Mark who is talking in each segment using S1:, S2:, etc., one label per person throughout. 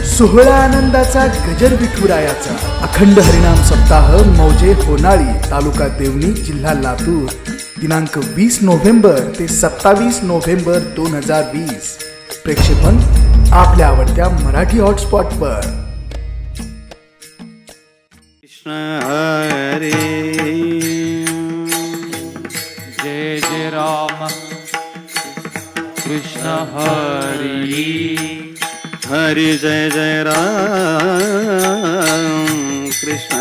S1: सोहळा आनंदाचा गजर विठुरायाचा अखंड हरिनाम सप्ताह मौजे होनाळी तालुका देवणी जिल्हा लातूर दिनांक 20 नोव्हेंबर ते 27 नोव्हेंबर 2020 प्रेक्षेपण आपल्या आवडत्या मराठी हॉटस्पॉटवर।
S2: कृष्ण हरे
S3: जय जय राम कृष्ण हरी
S2: हरि जय जय राम कृष्ण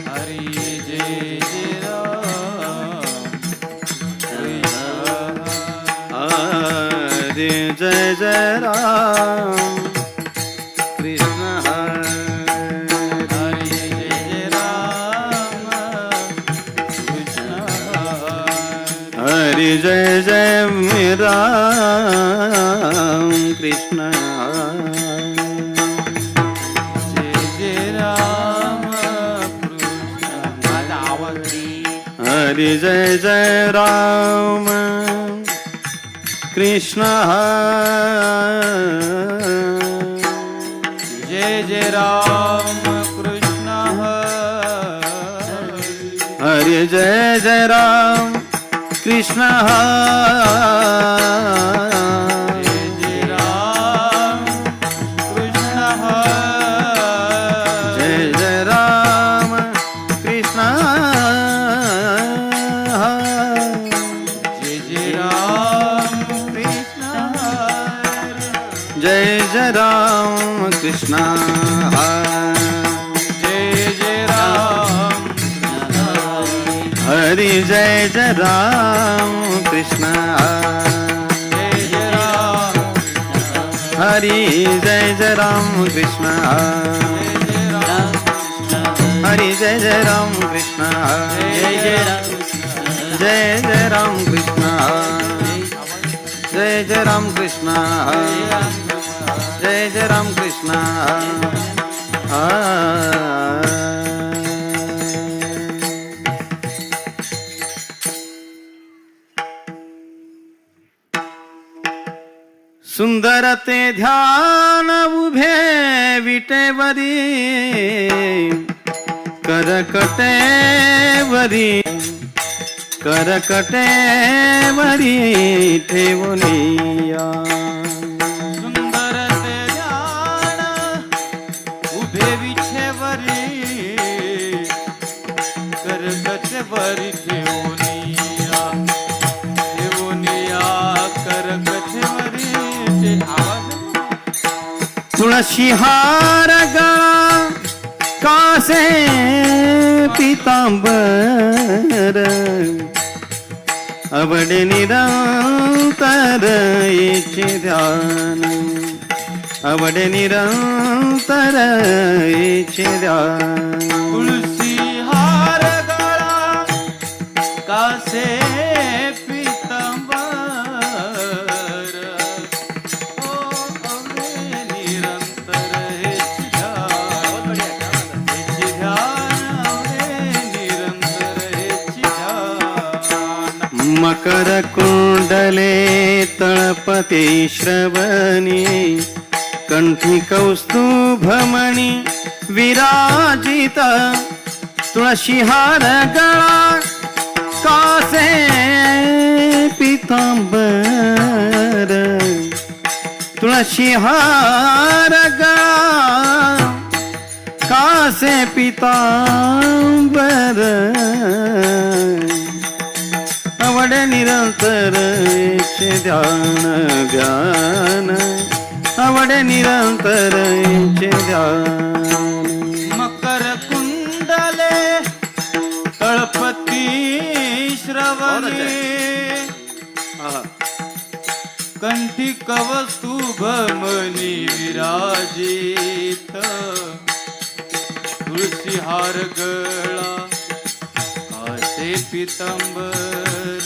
S3: हरी जय जय राम
S2: हरि जय जय राम कृष्ण
S3: हरी जय जय राम कृष्ण
S2: हरि जय जय राम कृष्ण
S3: जय जय राम कृष्ण माझा आवाज
S2: हरि जय जय राम कृष्ण
S3: जय जय राम कृष्ण
S2: हरि जय जय राम कृष्ण
S3: जय जय राम कृष्ण
S2: जय जय राम कृष्ण
S3: जय जय राम कृष्ण
S2: जय जय राम कृष्ण
S3: जय जय राम
S2: हरि जय जय राम कृष्ण
S3: जय जय राम
S2: हरि जय जय राम कृष्ण हरि जय जय राम कृष्ण जय जय राम कृष्ण जय जय राम कृष्ण जय जय राम कृष्ण सुंदर ते ध्यान उभे विटेवरी करकटेवरी करकटेवरी ठेवूनिया
S3: सुंदर ते ध्यान उभे विछेवरी करगछवरी ठेवूनिया ठेवूनिया करगछवरी ते आवाज
S2: तुळशी हार गळा कासे पितांबर आवडे निरंतर येचे ध्यान आवडे निरंतर येचे ध्यान
S3: तुळसी हार गळा कासे पितांबर ओ अवघे निरंतर हेची ध्यान अवघे निरंतर हेची ध्यान
S2: मकर कुंडले तळपते श्रवणी कंठी कौस्तुभमणी विराजित तुळशी हार गळा कासे पितांबर तुळशी हार गळा कासे पितांबर आवडे निरंतर येचे ध्यान ध्यान आवडे निरंतर येचे ध्यान
S3: मकर कुंडले तळपती श्रवणी कंठी कवस्तुभमणी विराजित तुळशी हार गळा कासे पितांबर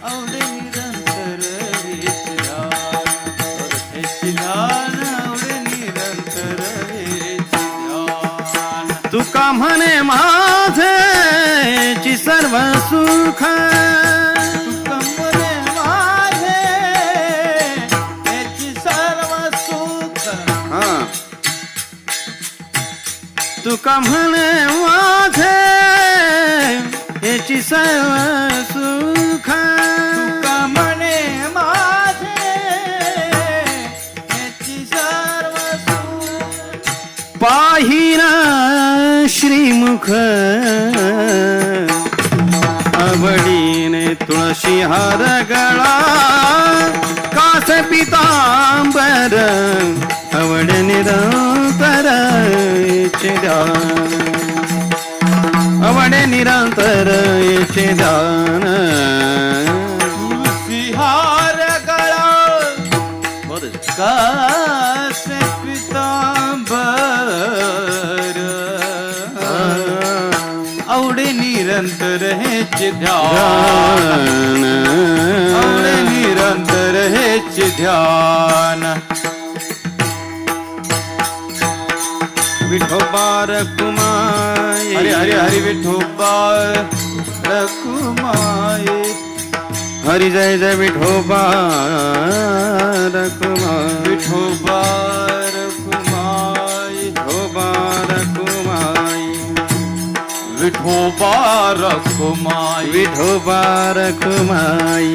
S3: आवडे निरंतर हेची ध्यान आवडे निरंतर हेची ध्यान
S2: तुका म्हणे माझेची सर्व सुख
S3: तुका म्हणे माझे हेची सर्व
S2: तुका म्हणे माझे याची सर्व सुख
S3: तुका म्हणे माझे याची सर्व सुख
S2: पाहिना श्रीमुख आवडीने तुळशी हार गळा कास पितांबर आवड निरंतर येचे ध्यान आवड निरंतर येचे ध्यान
S3: विहार गळा कासे पितांबर आवडे निरंतर हेच ध्यान आवडे निरंतर हेच ध्यान
S2: विठोबा रखुमाई
S3: हरी हरी हरी विठोबा रखुमाई
S2: हरी जय जय विठोबा रखुमाई
S3: विठोबा रखुमाई
S2: विठोबा रखुमाई
S3: विठोबा रखुमाई
S2: विठोबा रखुमाई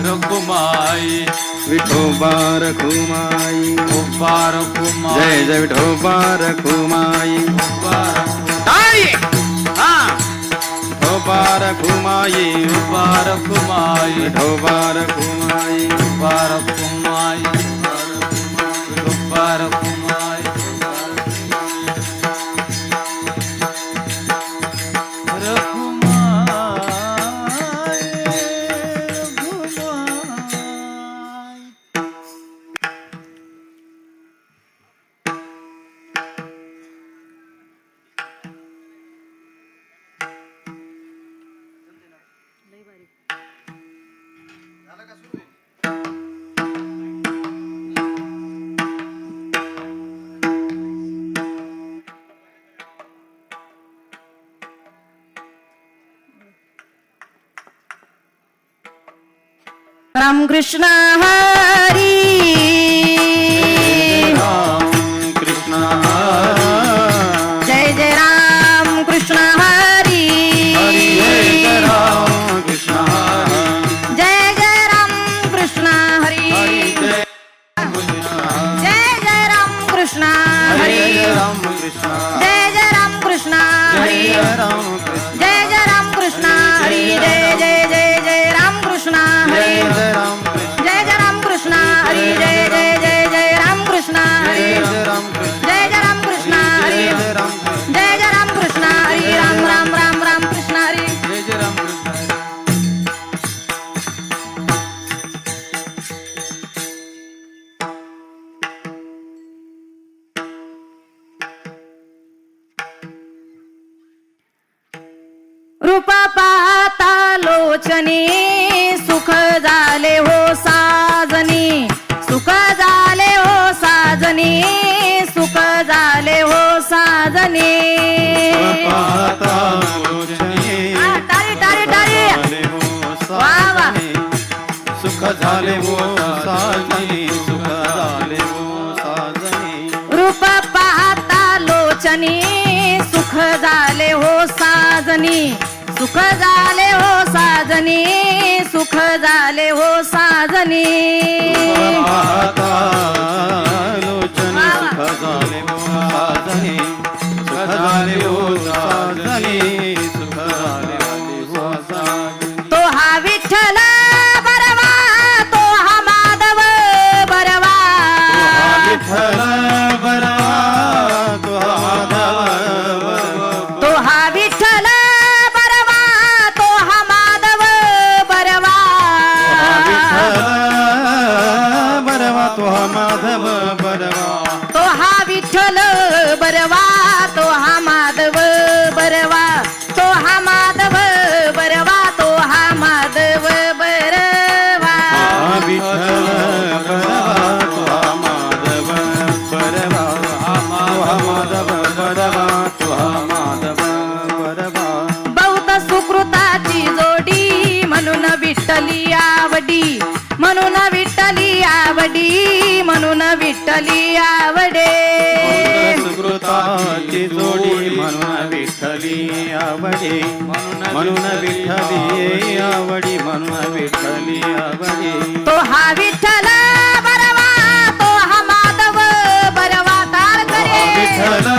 S3: रखुमाई
S2: विठोबा रखुमाई
S3: विठोबा रखुमाई
S2: जय जय विठोबा रखुमाई
S3: विठोबा
S2: विठोबा रखुमाई
S3: रखुमाई
S2: विठोबा रखुमाई
S3: विठोबा रखुमाई विठोबा रखुमाई
S4: राम कृष्ण हरी
S2: राम कृष्ण
S4: जय जय राम कृष्ण हरी
S2: हरी जय राम कृष्ण
S4: जय जय राम कृष्ण हरी
S2: जय
S4: जय जय राम कृष्ण हरी
S2: राम कृष्ण
S4: जय जय राम कृष्ण हरी
S2: राम कृष्ण
S4: जय जय राम कृष्ण हरी जय जय जय जय राम कृष्ण हरी
S2: जय राम कृष्ण
S4: जय जय राम कृष्ण हरी जय जय जय जय राम कृष्ण हरी
S2: जय राम कृष्ण
S4: जय जय राम कृष्ण हरी
S2: जय राम कृष्ण
S4: जय जय राम कृष्ण हरी राम राम राम राम कृष्ण हरी
S3: जय जय राम कृष्ण
S4: रूप पाहता लोचनी सुख झाले हो साजनी सुख झाले हो साजनी सुख झाले हो साजनी
S2: पाहता लोचनी
S4: टाळी टाळी टाळी
S2: झाले हो
S4: वा वा
S2: सुख झाले हो साजनी सुख झाले हो साजनी
S4: रूप पाहता लोचनी सुख झाले हो साजनी सुख झाले हो साजनी सुख झाले हो साजनी
S2: पाहता लोचनी सुख झाले हो साजनी सुख झाले हो साजनी सुख झाले हो साजनी
S4: तो हा विठ्ठल बरवा तो हा माधव बरवा
S2: विठ्ठल बरवा तो माधव बरवा
S4: तो हा विठ्ठल बरवा तो हा माधव बरवा
S2: विठ्ठल बरवा तो माधव बरवा
S4: तो हा विठ्ठल बरवा तो हा माधव बरवा तो हा माधव बरवा तो हा माधव बरवा
S2: विठ्ठल बरवा तो माधव बरवा माधव बरवा तो माधव बरवा
S4: बौद्ध सुकृताची जोडी म्हणून विठ्ठली आवडी म्हणून विठ्ठली आवडी म्हणून विठ्ठली आवडे
S2: सुकृता विठ्ठली आवडी म्हणून विठ्ठली आवडी म्हणून विठ्ठली आवडी
S4: तो हा विठ्ठल बरवा तो हा माधव बरवा ताळ करे
S2: विठ्ठल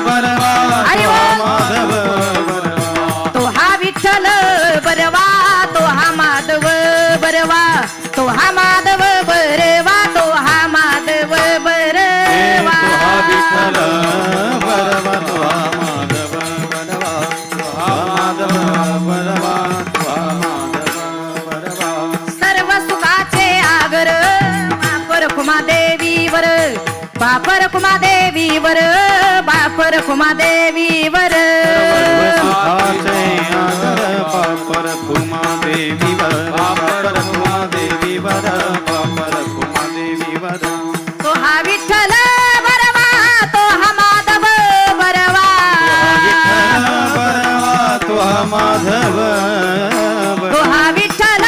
S2: बरवा
S4: हरी
S2: तो
S4: बोल.
S2: माधव बरवा
S4: तो हा विठ्ठल बरवा तो हा माधव बरवा तो हा माधव बरवा तो हा माधव बरवा
S2: तो हा विठ्ठल बरवा तो हा माधव बरवा तो हा माधव बरवा तो हा माधव बरवा
S4: सर्व सुखाचे आगर बापर कुमादेवीवर बापर कुमादेवीवर बापर कुमादेवीवर
S2: सुखाचे आदर पापर खुमा देवीवर पापर खुमा देवीवर पापर खुमा देवीवर
S4: तो हा विठ्ठल बरवा तो हा माधव बरवा
S2: विठ्ठल बरवा तो हा माधव
S4: तो हा विठ्ठल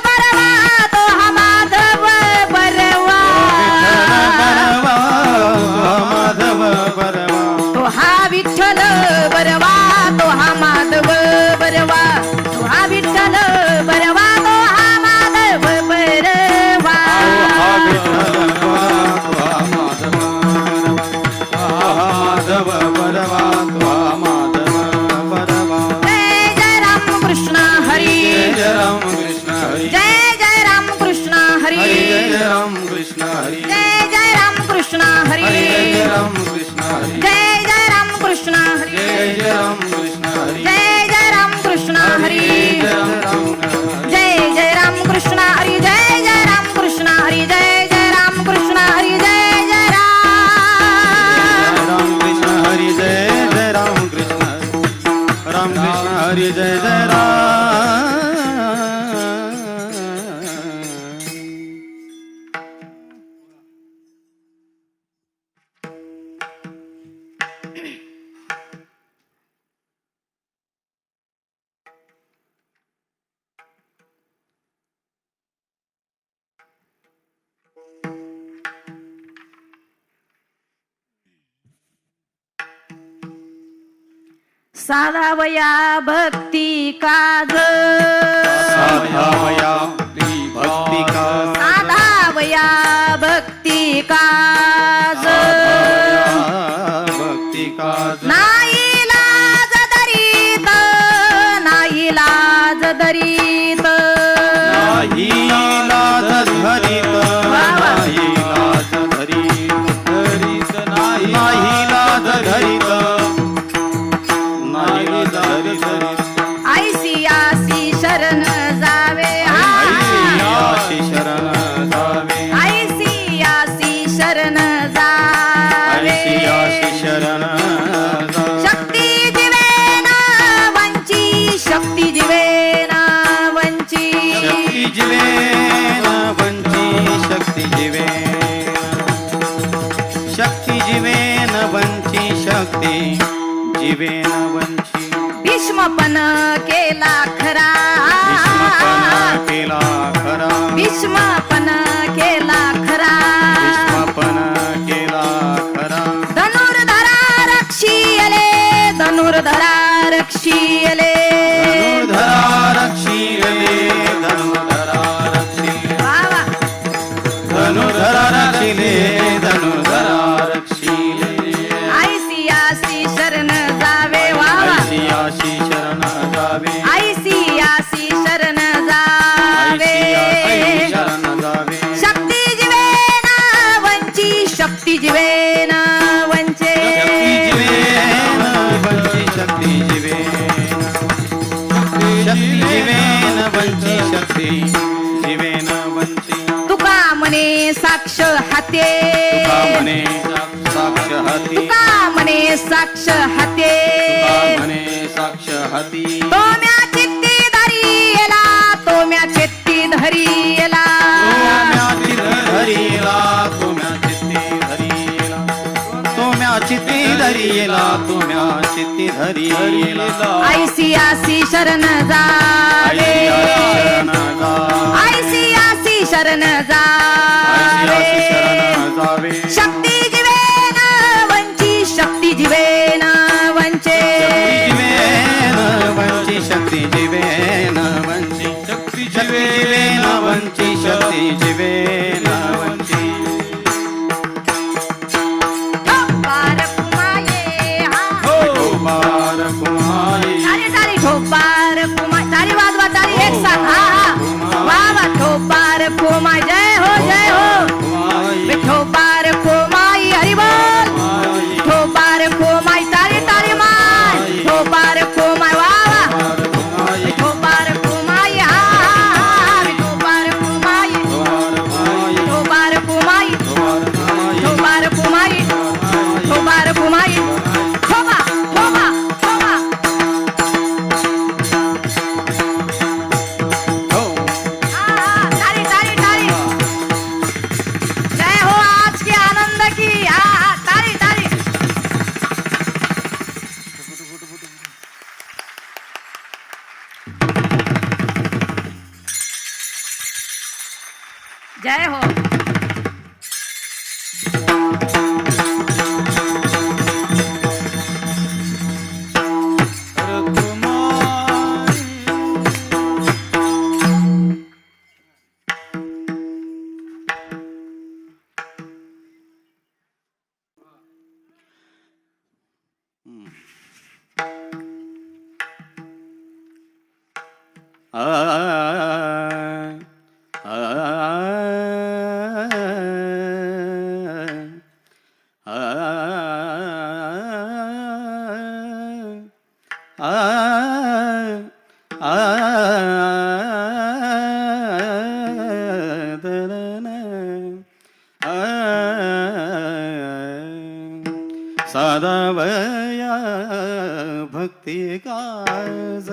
S4: बरवा तो हा माधव बरवा
S2: तो हा विठ्ठल बरवा
S4: तो हा विठ्ठल बरवा तो हा माधव बरवा तो हा विठ्ठल बरवा तो हा माधव बरवा
S2: हा विठ्ठल बरवा तो हा माधव बरवा
S4: जय जय राम कृष्ण हरी
S2: जय राम कृष्ण हरी
S4: जय जय राम कृष्ण हरी
S2: जय राम कृष्ण हरी
S4: जय जय राम कृष्ण हरी
S2: जय राम कृष्ण हरी
S4: जय जय राम कृष्ण हरी
S2: जय राम कृष्ण हरी
S4: जय जय राम कृष्ण हरी जय जय राम कृष्ण हरी जय जय राम कृष्ण हरी जय जय राम कृष्ण हरी जय जय
S2: राम कृष्ण हरी जय जय राम कृष्ण राम कृष्ण हरी जय जय राम
S4: साधावया भक्ती काज
S2: साधावया भक्ती का
S4: साधावया भक्ती काज
S2: भक्ती का
S4: नाही लाज दरीत नाही लाज दरीत
S2: नाही लाज धरीत नाही लाज धरीत नाही लाज धरीत नाही लाज धरीत
S4: आयसी आसी शरण जावे
S2: आशी शरण जावे
S4: आयसी आसी शरण जावे
S2: आशी शरण जावे
S4: शक्ती जीवेन वंची शक्ती जीवेन वंची
S2: शक्ती जीवेन वंची शक्ती जीवेन शक्ती जीवेन वंची शक्ती जीवेन वंची
S4: भीष्मपण केला खरा
S2: भीष्मपण केला खरा
S4: भीष्मपण केला खरा
S2: भीष्मपण केला खरा
S4: धनुर्धरा रक्षीयले धनुर्धरा रक्षीयले
S2: धनुर्धरा रक्षीले धनुर्धरा रक्षीले
S4: वा वा.
S2: धनुर्धरा रक्षीले धनुर्धरा रक्षीले
S4: आयसी आसी शरण जावे वा वा.
S2: आशी आशी शरण जावे
S4: आयसी आसी शरण जावे
S2: आशी शरण जावे
S4: शक्ती जीवेन वंची शक्ती जीवेन वंचे
S2: शक्ती जीवेन वंची शक्ती जीवेन शक्ती जीवेन वंची शक्ती जीवेन वंची
S4: तुका म्हणे साक्ष हाते
S2: तुका म्हणे साक्ष हाती
S4: तुका म्हणे साक्ष हाते
S2: तुका म्हणे साक्ष हाती
S4: तो म्या चित्ती धरियला तो म्या चित्ती धरियला
S2: चित्ती धरियला तुम्या चित्ती धरियला
S4: आयसी आसी शरण जावे आयसी आसी शरण जावे
S2: जावे
S4: शक्ती जीवेन वंची शक्ती जीवेन वंचे
S2: जीवे नावंती
S4: ठोपार कुमाये हा
S2: ठोपार कुमाई
S4: तारी तारी ठोपार कुमाय तारी वाजवा तारी एक साथ हा हा वा वा ठोपार कुमाय जय हो ठोपार कुमाई हरी बोल ठोपार कुमाई तारी तारी माय ठोपार कुमाय वा वा ठोपार कुमाई हा हा ठोपार कुमाई ठोपार कुमाई ठोपार कुमाई ठोपार कुमाई ठोपा ठोपा ठोपा तारी तारी तारी जय हो आज के आनंद की तारी तारी जय हो
S2: साधावया भक्ती काज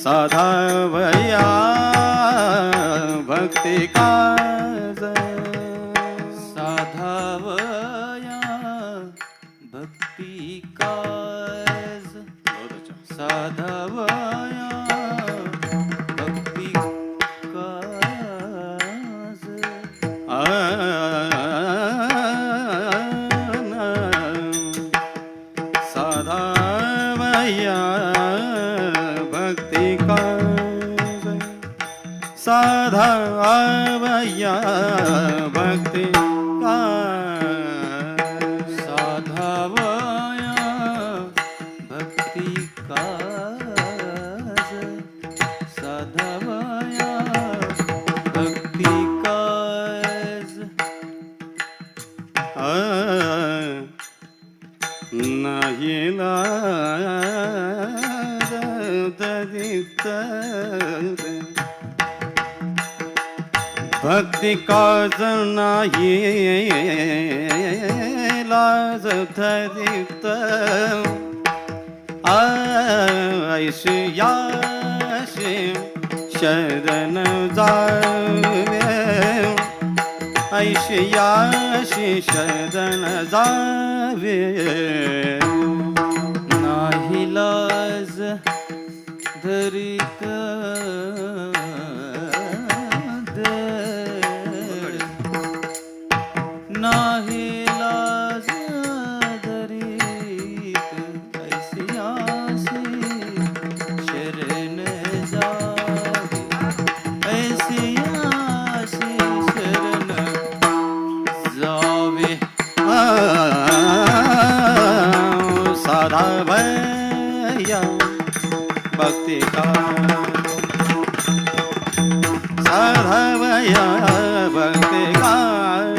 S2: साधावया भक्ती काज
S3: साधावया भक्ती काज साधावया भक्ती काज
S2: साधावया भक्ती काज साधावया भक्ती काज
S3: साधावया भक्ती काज साधावया भक्ती काज
S2: नाही लाज दरित भक्ती काज नाही लाज धरित ऐशियाशी शरण जावे ऐशियाशी शरण जावे
S3: नाही लाज धरित नाही लाज धरित ऐसियासी शरण जावे ऐसियासी शरण जावे
S2: साधावया भक्ती काज साधावया भक्ती काज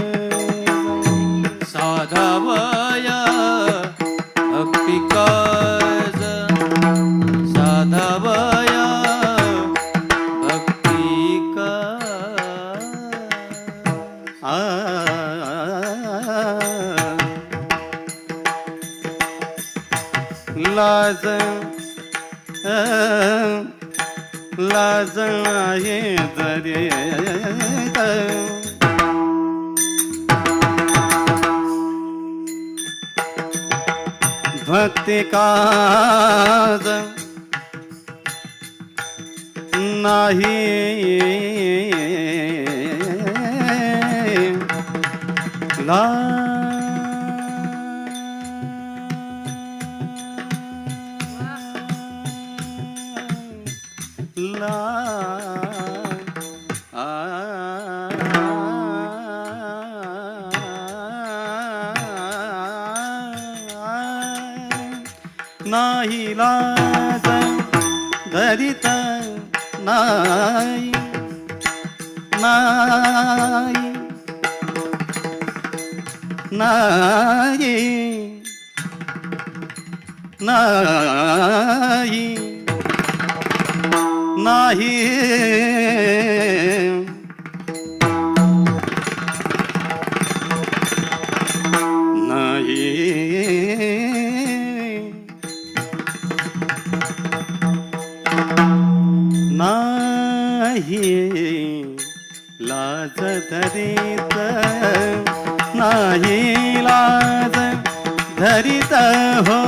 S3: साधावया भक्ती काज साधावया भक्ती
S2: लाज लाज आहे दरित भक्ती काज नाही ला
S3: नाही लाज धरित नाही नाही नाही नाही नाही नाही लाज धरित नाही लाज धरित हो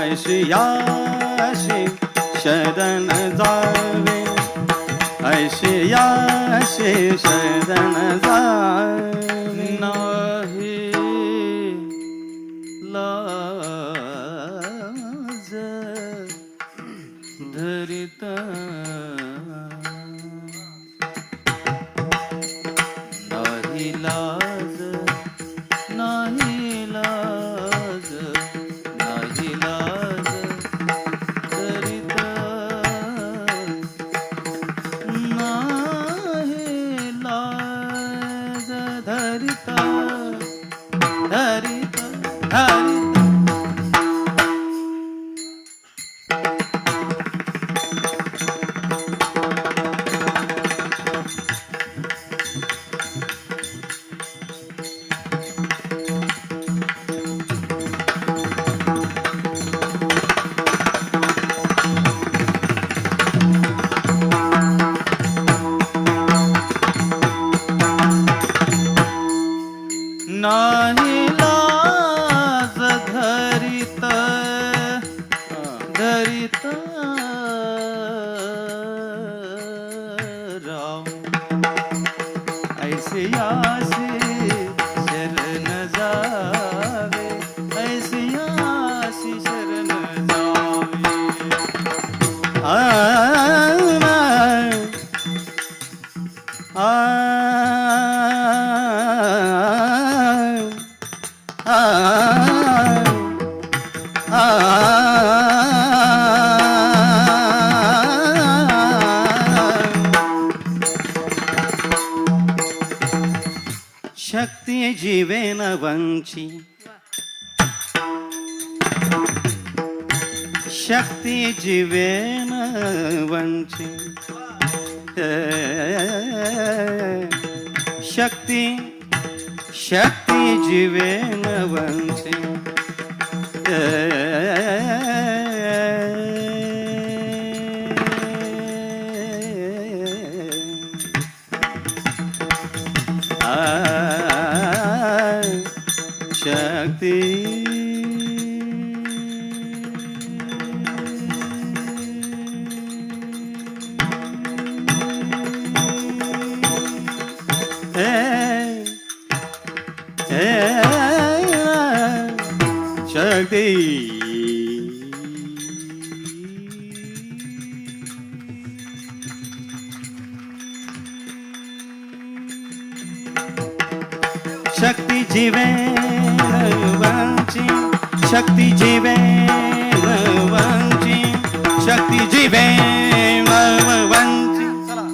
S3: ऐशियाशी शरण जावे ऐशियाशी शरण जावे नाही लाज धरित नाही लाज नाही लाज नाही लाज धरित नाही लाज धरित धरित धरित नाही लाज धरित धरित राम ऐसे यासे शरण जावे ऐसे यासी शरण जावे शक्ती जीवेन वंची शक्ती जीवेन वंची शक्ती शक्ती जीवेन वंची शक्ती शक्ती शक्ती जीवेन वंची शक्ती जीवेन वंची शक्ती जीवेन वंची चला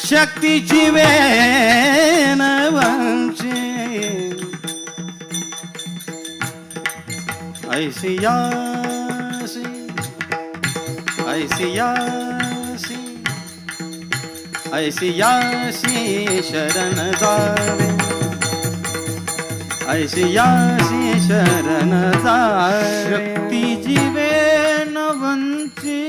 S3: शक्ती जीवेन वंचे ऐसियासी ऐसियासी ऐसियासी शरण जावे ऐशी याशी शरण जावे
S2: शक्ती जीवे न वंचित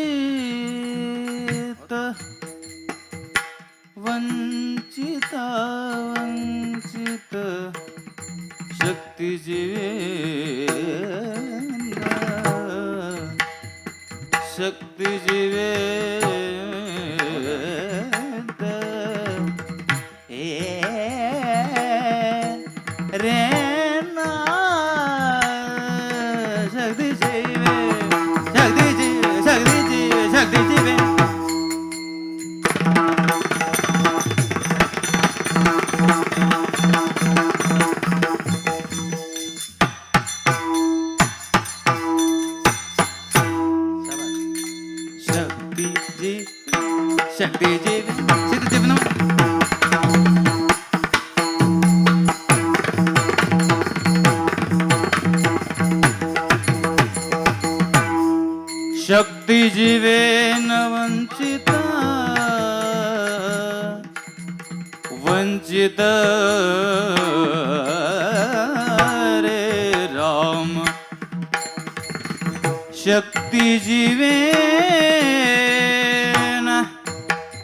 S2: वंचित वंचित शक्ती जीवे शक्ती जीवे रे ना शक्ती जीवे शक्ती जीवे शक्ती जीवे शक्ती जीवे शक्ती जीवे शक्ती जीवे ना शक्ती जीवे न वंचित वंचित रे राम शक्ती जीवे न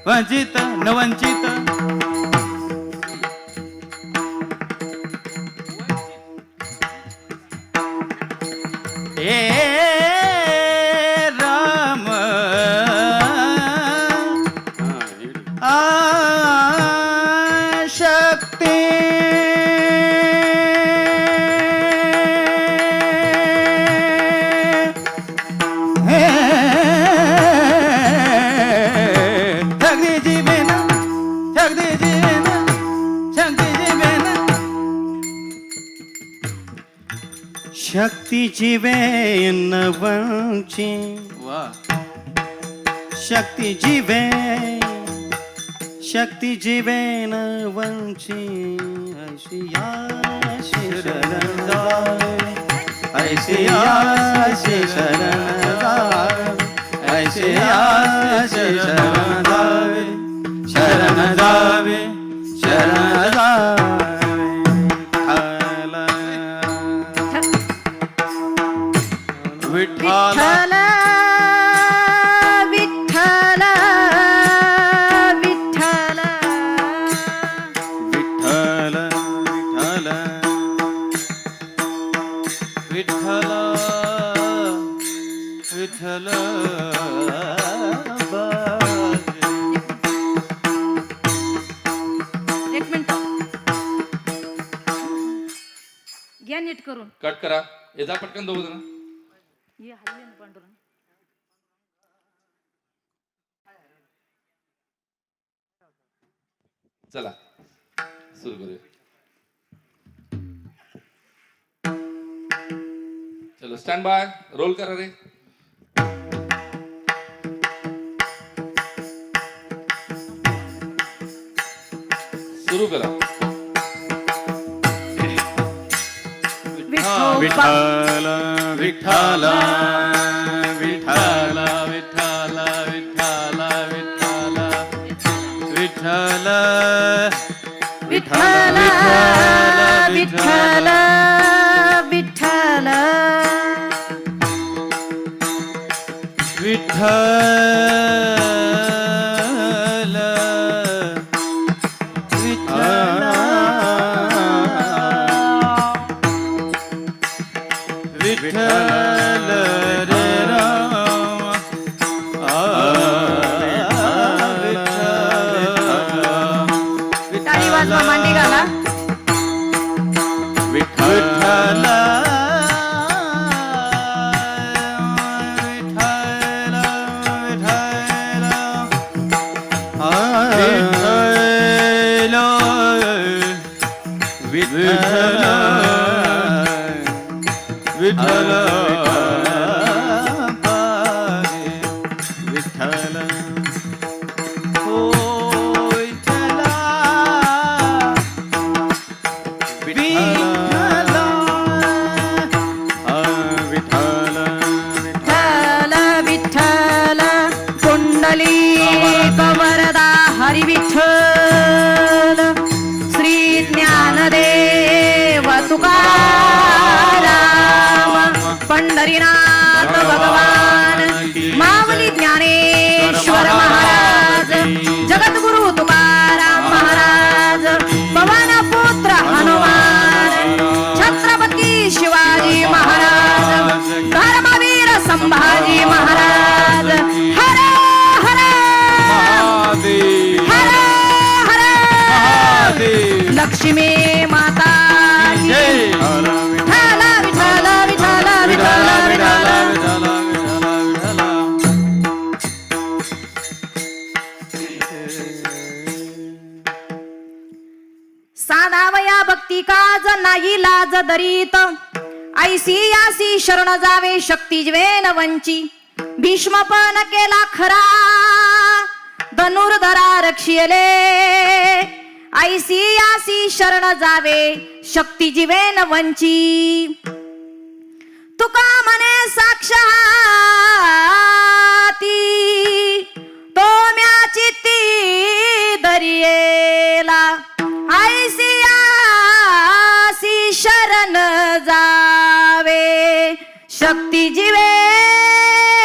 S2: वंचित न वंचित
S3: शक्ती जीवे न वंची
S2: वाह
S3: शक्ती जीवे न वंची ऐशी याशी शरण जावे ऐशी याशी शरण जावे ऐशी याशी शरण जावे शरण जावे शरण जावे
S2: विठ्ठल
S4: विठ्ठल विठ्ठल
S2: विठ्ठल विठ्ठल विठ्ठल
S4: एक मिनिट घ्या नीट करून
S5: कट करा येता पटकन दोघ जण
S4: ये हल्ली ना पांडुरंग
S5: चला सुरू करूया चलो स्टँड बाय रोल करा रे सुरू करा
S3: विठ्ठल विठ्ठल विठ्ठल विठ्ठल विठ्ठल विठ्ठल विठ्ठल
S4: विठ्ठल विठ्ठल विठ्ठल
S3: विठ्ठल विठ्ठल रे राम
S4: टाळी वाजवा मांडी घाला
S3: विठ्ठल विठ्ठल विठ्ठल विठ्ठल ओ विठ्ठल विठ्ठल विठ्ठल
S4: विठ्ठल विठ्ठल कुंडली कवरदा हरी विठ्ठल श्री ज्ञानदेव तुका गणपतीनाथ भगवान माऊली ज्ञानेश्वर महाराज जगद्गुरु तुकाराम महाराज पवन पुत्र हनुमान छत्रपती शिवाजी महाराज धर्मवीर संभाजी महाराज हर हर हर हर लक्ष्मी माता की विठ्ठल विठ्ठल विठ्ठल विठ्ठल विठ्ठल साधावया भक्ती काज नाही लाज दरीत ऐसी यासी शरण जावे शक्ती ज्वेन वंची भीष्म पण केला खरा धनुर्धरा रक्षिले ऐसी यासी शरण जावे शक्ती जीवेन वंची तुका म्हणे साक्षाती तो म्याची ती दरियेला ऐसी यासी शरण जावे शक्ती जीवेन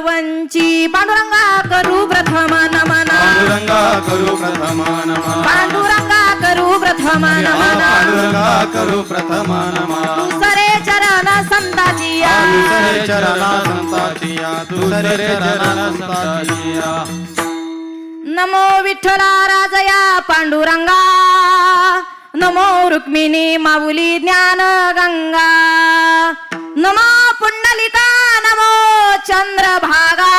S4: वंची पांडुरंगा करू प्रथम नमन
S2: पांडुरंगा करू प्रथम नमः
S4: पांडुरंगा करू प्रथम नमन
S2: पांडुरंगा करू प्रथम नमः
S4: दुसरे चरण संताची या
S2: दुसरे चरणा संताची या दुसरे चरणा संताची या
S4: नमो विठ्ठला राजया पांडुरंगा नमो रुक्मिणी माऊली ज्ञान गंगा नमो पुंडलिका नमो चंद्रभागा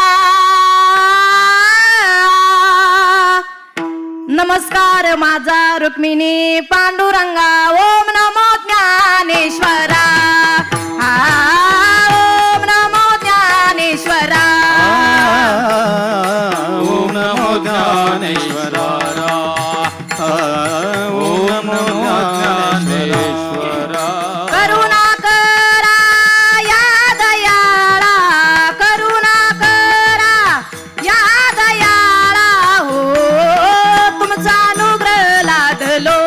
S4: नमस्कार माझा रुक्मिणी पांडुरंगा ओम नमो ज्ञानेश्वरा ओम नमो ज्ञानेश्वरा
S2: ओम नमो ज्ञानेश्वरा ओम नमो ज्ञानेश्वरा
S4: करुणा करा या दयाळा करुणा करा या दयाळा हो तुमचा अनुग्रह लादलो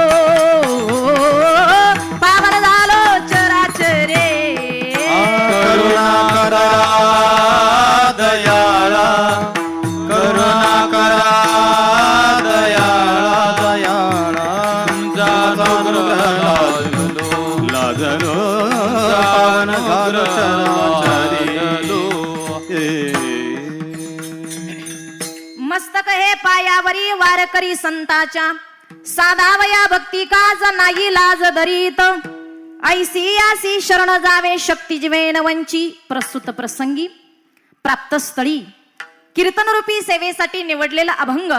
S4: पावन झालो चराचरे
S2: करुणा करा दयाळा करुणा करा दयाळा दयाळा तुमचा अनुग्रह लाजलो पावन झालो चराचरी
S4: मस्तक हे पायावरी वारकरी संताच्या साधावया भक्ती काज नाही लाज दरीत ऐसी यासी शरण जावे शक्ती जीवेन वंची प्रस्तुत प्रसंगी प्राप्त स्थळी कीर्तनरूपी सेवेसाठी निवडलेला अभंग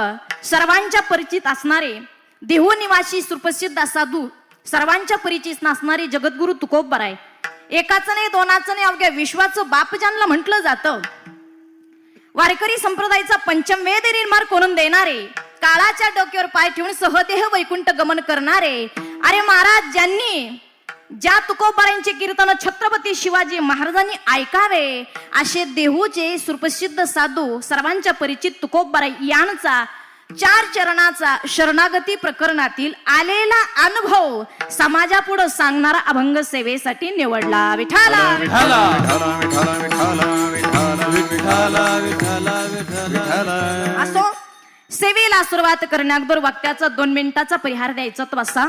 S4: सर्वांच्या परिचित असणारे देहू निवासी सुप्रसिद्ध साधू सर्वांच्या परिचित असणारे जगद्गुरु तुकोबराय एकाच नाही दोनाचं नाही अवघ्या विश्वाचं बाप ज्यांना म्हटलं जातं वारकरी संप्रदायाचा पंचम वेद निर्माण करून देणारे काळाच्या डोक्यावर पाय ठेवून सहदेह वैकुंठ गमन करणारे अरे महाराज ज्यांनी ज्या तुकोबारांचे कीर्तन छत्रपती शिवाजी महाराजांनी ऐकावे असे देहूचे सुप्रसिद्ध साधू सर्वांच्या परिचित तुकोबाराय यांचा 4 चरणाचा शरणागती प्रकरणातील आलेला अनुभव समाजापुढे सांगणारा अभंग सेवेसाठी निवडला विठाला
S2: विठाला विठाला विठाला विठाला विठाला विठाला विठाला
S4: असो सेवेला सुरुवात करण्याअगोदर वाक्याचा 2 मिनिटाचा परिहार द्यायचा तो असा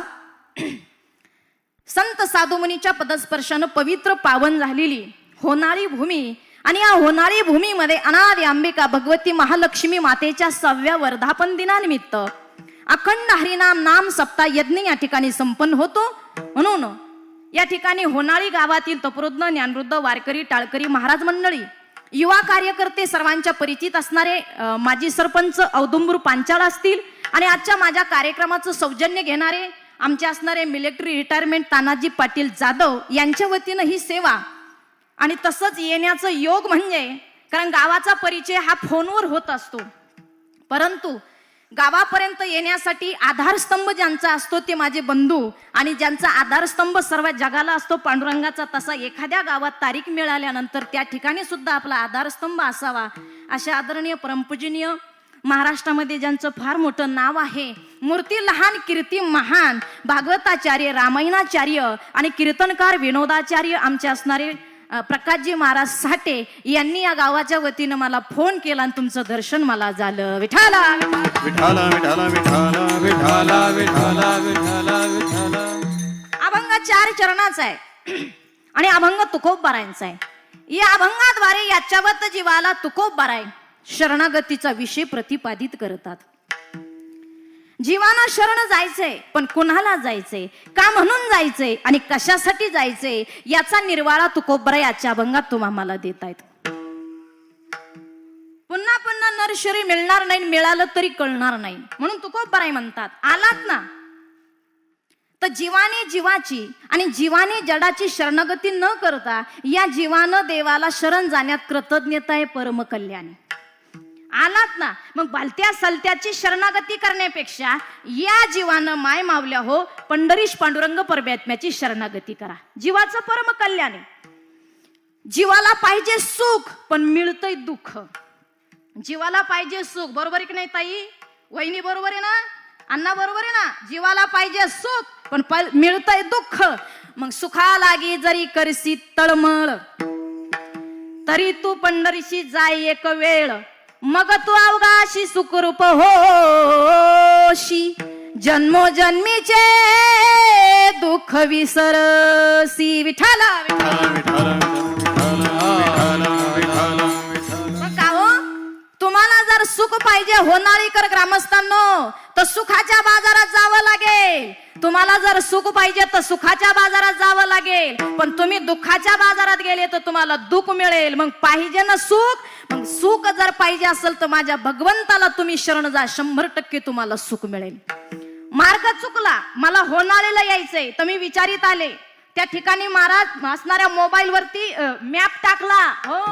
S4: संत साधू मुनीच्या पदस्पर्शानं पवित्र पावन झालेली होणारी भूमी आणि या होणारी भूमीमध्ये अनादी अंबिका भगवती महालक्ष्मी मातेच्या 6व्या वर्धापन दिनानिमित्त अखंड हरिनाम नाम सप्ताह यज्ञ या ठिकाणी संपन्न होतो म्हणून या ठिकाणी होणारी गावातील तपोवृद्ध ज्ञानवृद्ध वारकरी टाळकरी महाराज मंडळी युवा कार्यकर्ते सर्वांच्या परिचित असणारे माजी सरपंच औदुंबूर पांचाळ असतील आणि आजच्या माझ्या कार्यक्रमाचं सौजन्य घेणारे आमचे असणारे मिलिटरी रिटायरमेंट तानाजी पाटील जाधव यांच्या वतीनं ही सेवा आणि तसंच येण्याचं योग म्हणजे कारण गावाचा परिचय हा फोनवर होत असतो परंतु गावापर्यंत येण्यासाठी आधारस्तंभ ज्यांचा असतो ते माझे बंधू आणि ज्यांचा आधारस्तंभ सर्व जगाला असतो पांडुरंगाचा तसा एखाद्या गावात तारीख मिळाल्यानंतर त्या ठिकाणी सुद्धा आपला आधारस्तंभ असावा अशा आदरणीय परमपूजनीय महाराष्ट्रामध्ये ज्यांचं फार मोठं नाव आहे मूर्ती लहान कीर्ती महान भागवताचार्य रामायणाचार्य आणि कीर्तनकार विनोदाचार्य आमचे असणारे प्रकाशजी महाराज साठे यांनी या गावाच्या वतीनं मला फोन केला आणि तुमचं दर्शन मला झालं. विठाला
S2: विठाला विठाला विठाला विठाला विठाला विठाला विठाला.
S4: अभंग 4 चरणाचा आहे आणि अभंग तुकोबारायांचा आहे. या अभंगाद्वारे याच्यावत जीवाला तुकोबाराय शरणागतीचा विषय प्रतिपादित करतात. जीवाना शरण जायचंय, पण कुणाला जायचंय, का म्हणून जायचंय आणि कशासाठी जायचंय याचा निर्वाळा तुकोबाराय याच्या अभंगात तुम्हाला देत आहेत. पुन्हा पुन्हा नरशरी मिळणार नाही, मिळालं तरी कळणार नाही म्हणून तुकोबाराय म्हणतात, आलात ना तर जीवाने जीवाची आणि जीवाने जडाची शरणगती न करता या जीवानं देवाला शरण जाण्यात कृतज्ञता आहे परम कल्याणी. आलात ना मग बालत्या सलत्याची शरणागती करण्यापेक्षा या जीवानं माय मावल्या हो पंढरीश पांडुरंग परमात्म्याची शरणागती करा. जीवाचं परम कल्याण आहे. जीवाला पाहिजे सुख पण मिळतंय दुःख. जीवाला पाहिजे सुख, बरोबर आहे की नाही ताई? वहिनी बरोबर आहे ना? अण्णा बरोबर आहे ना? जीवाला पाहिजे सुख पण मिळतंय दुःख. मग सुखा लागी जरी करसी तळमळ तरी तू पंढरीशी जाय एक वेळ. मग तू अवघाशी सुखरूप होशी जन्मोजन्मीचे दुःख विसरसी. विठाला तुम्हाला जर सुख पाहिजे होनाळीकर ग्रामस्थांनो तर सुखाच्या बाजारात जावं लागेल. तुम्हाला जर सुख पाहिजे तर सुखाच्या बाजारात जावं लागेल. पण तुम्ही दुःखाच्या बाजारात गेले तर तुम्हाला दुःख मिळेल. मग पाहिजे ना सुख, मग सुख जर पाहिजे असेल तर माझ्या भगवंताला तुम्ही शरण जा, 100% तुम्हाला सुख मिळेल. मार्ग चुकला, मला होनाळीला यायचंय तर मी विचारित आले, त्या ठिकाणी महाराज असणाऱ्या मोबाईल वरती मॅप टाकला. हो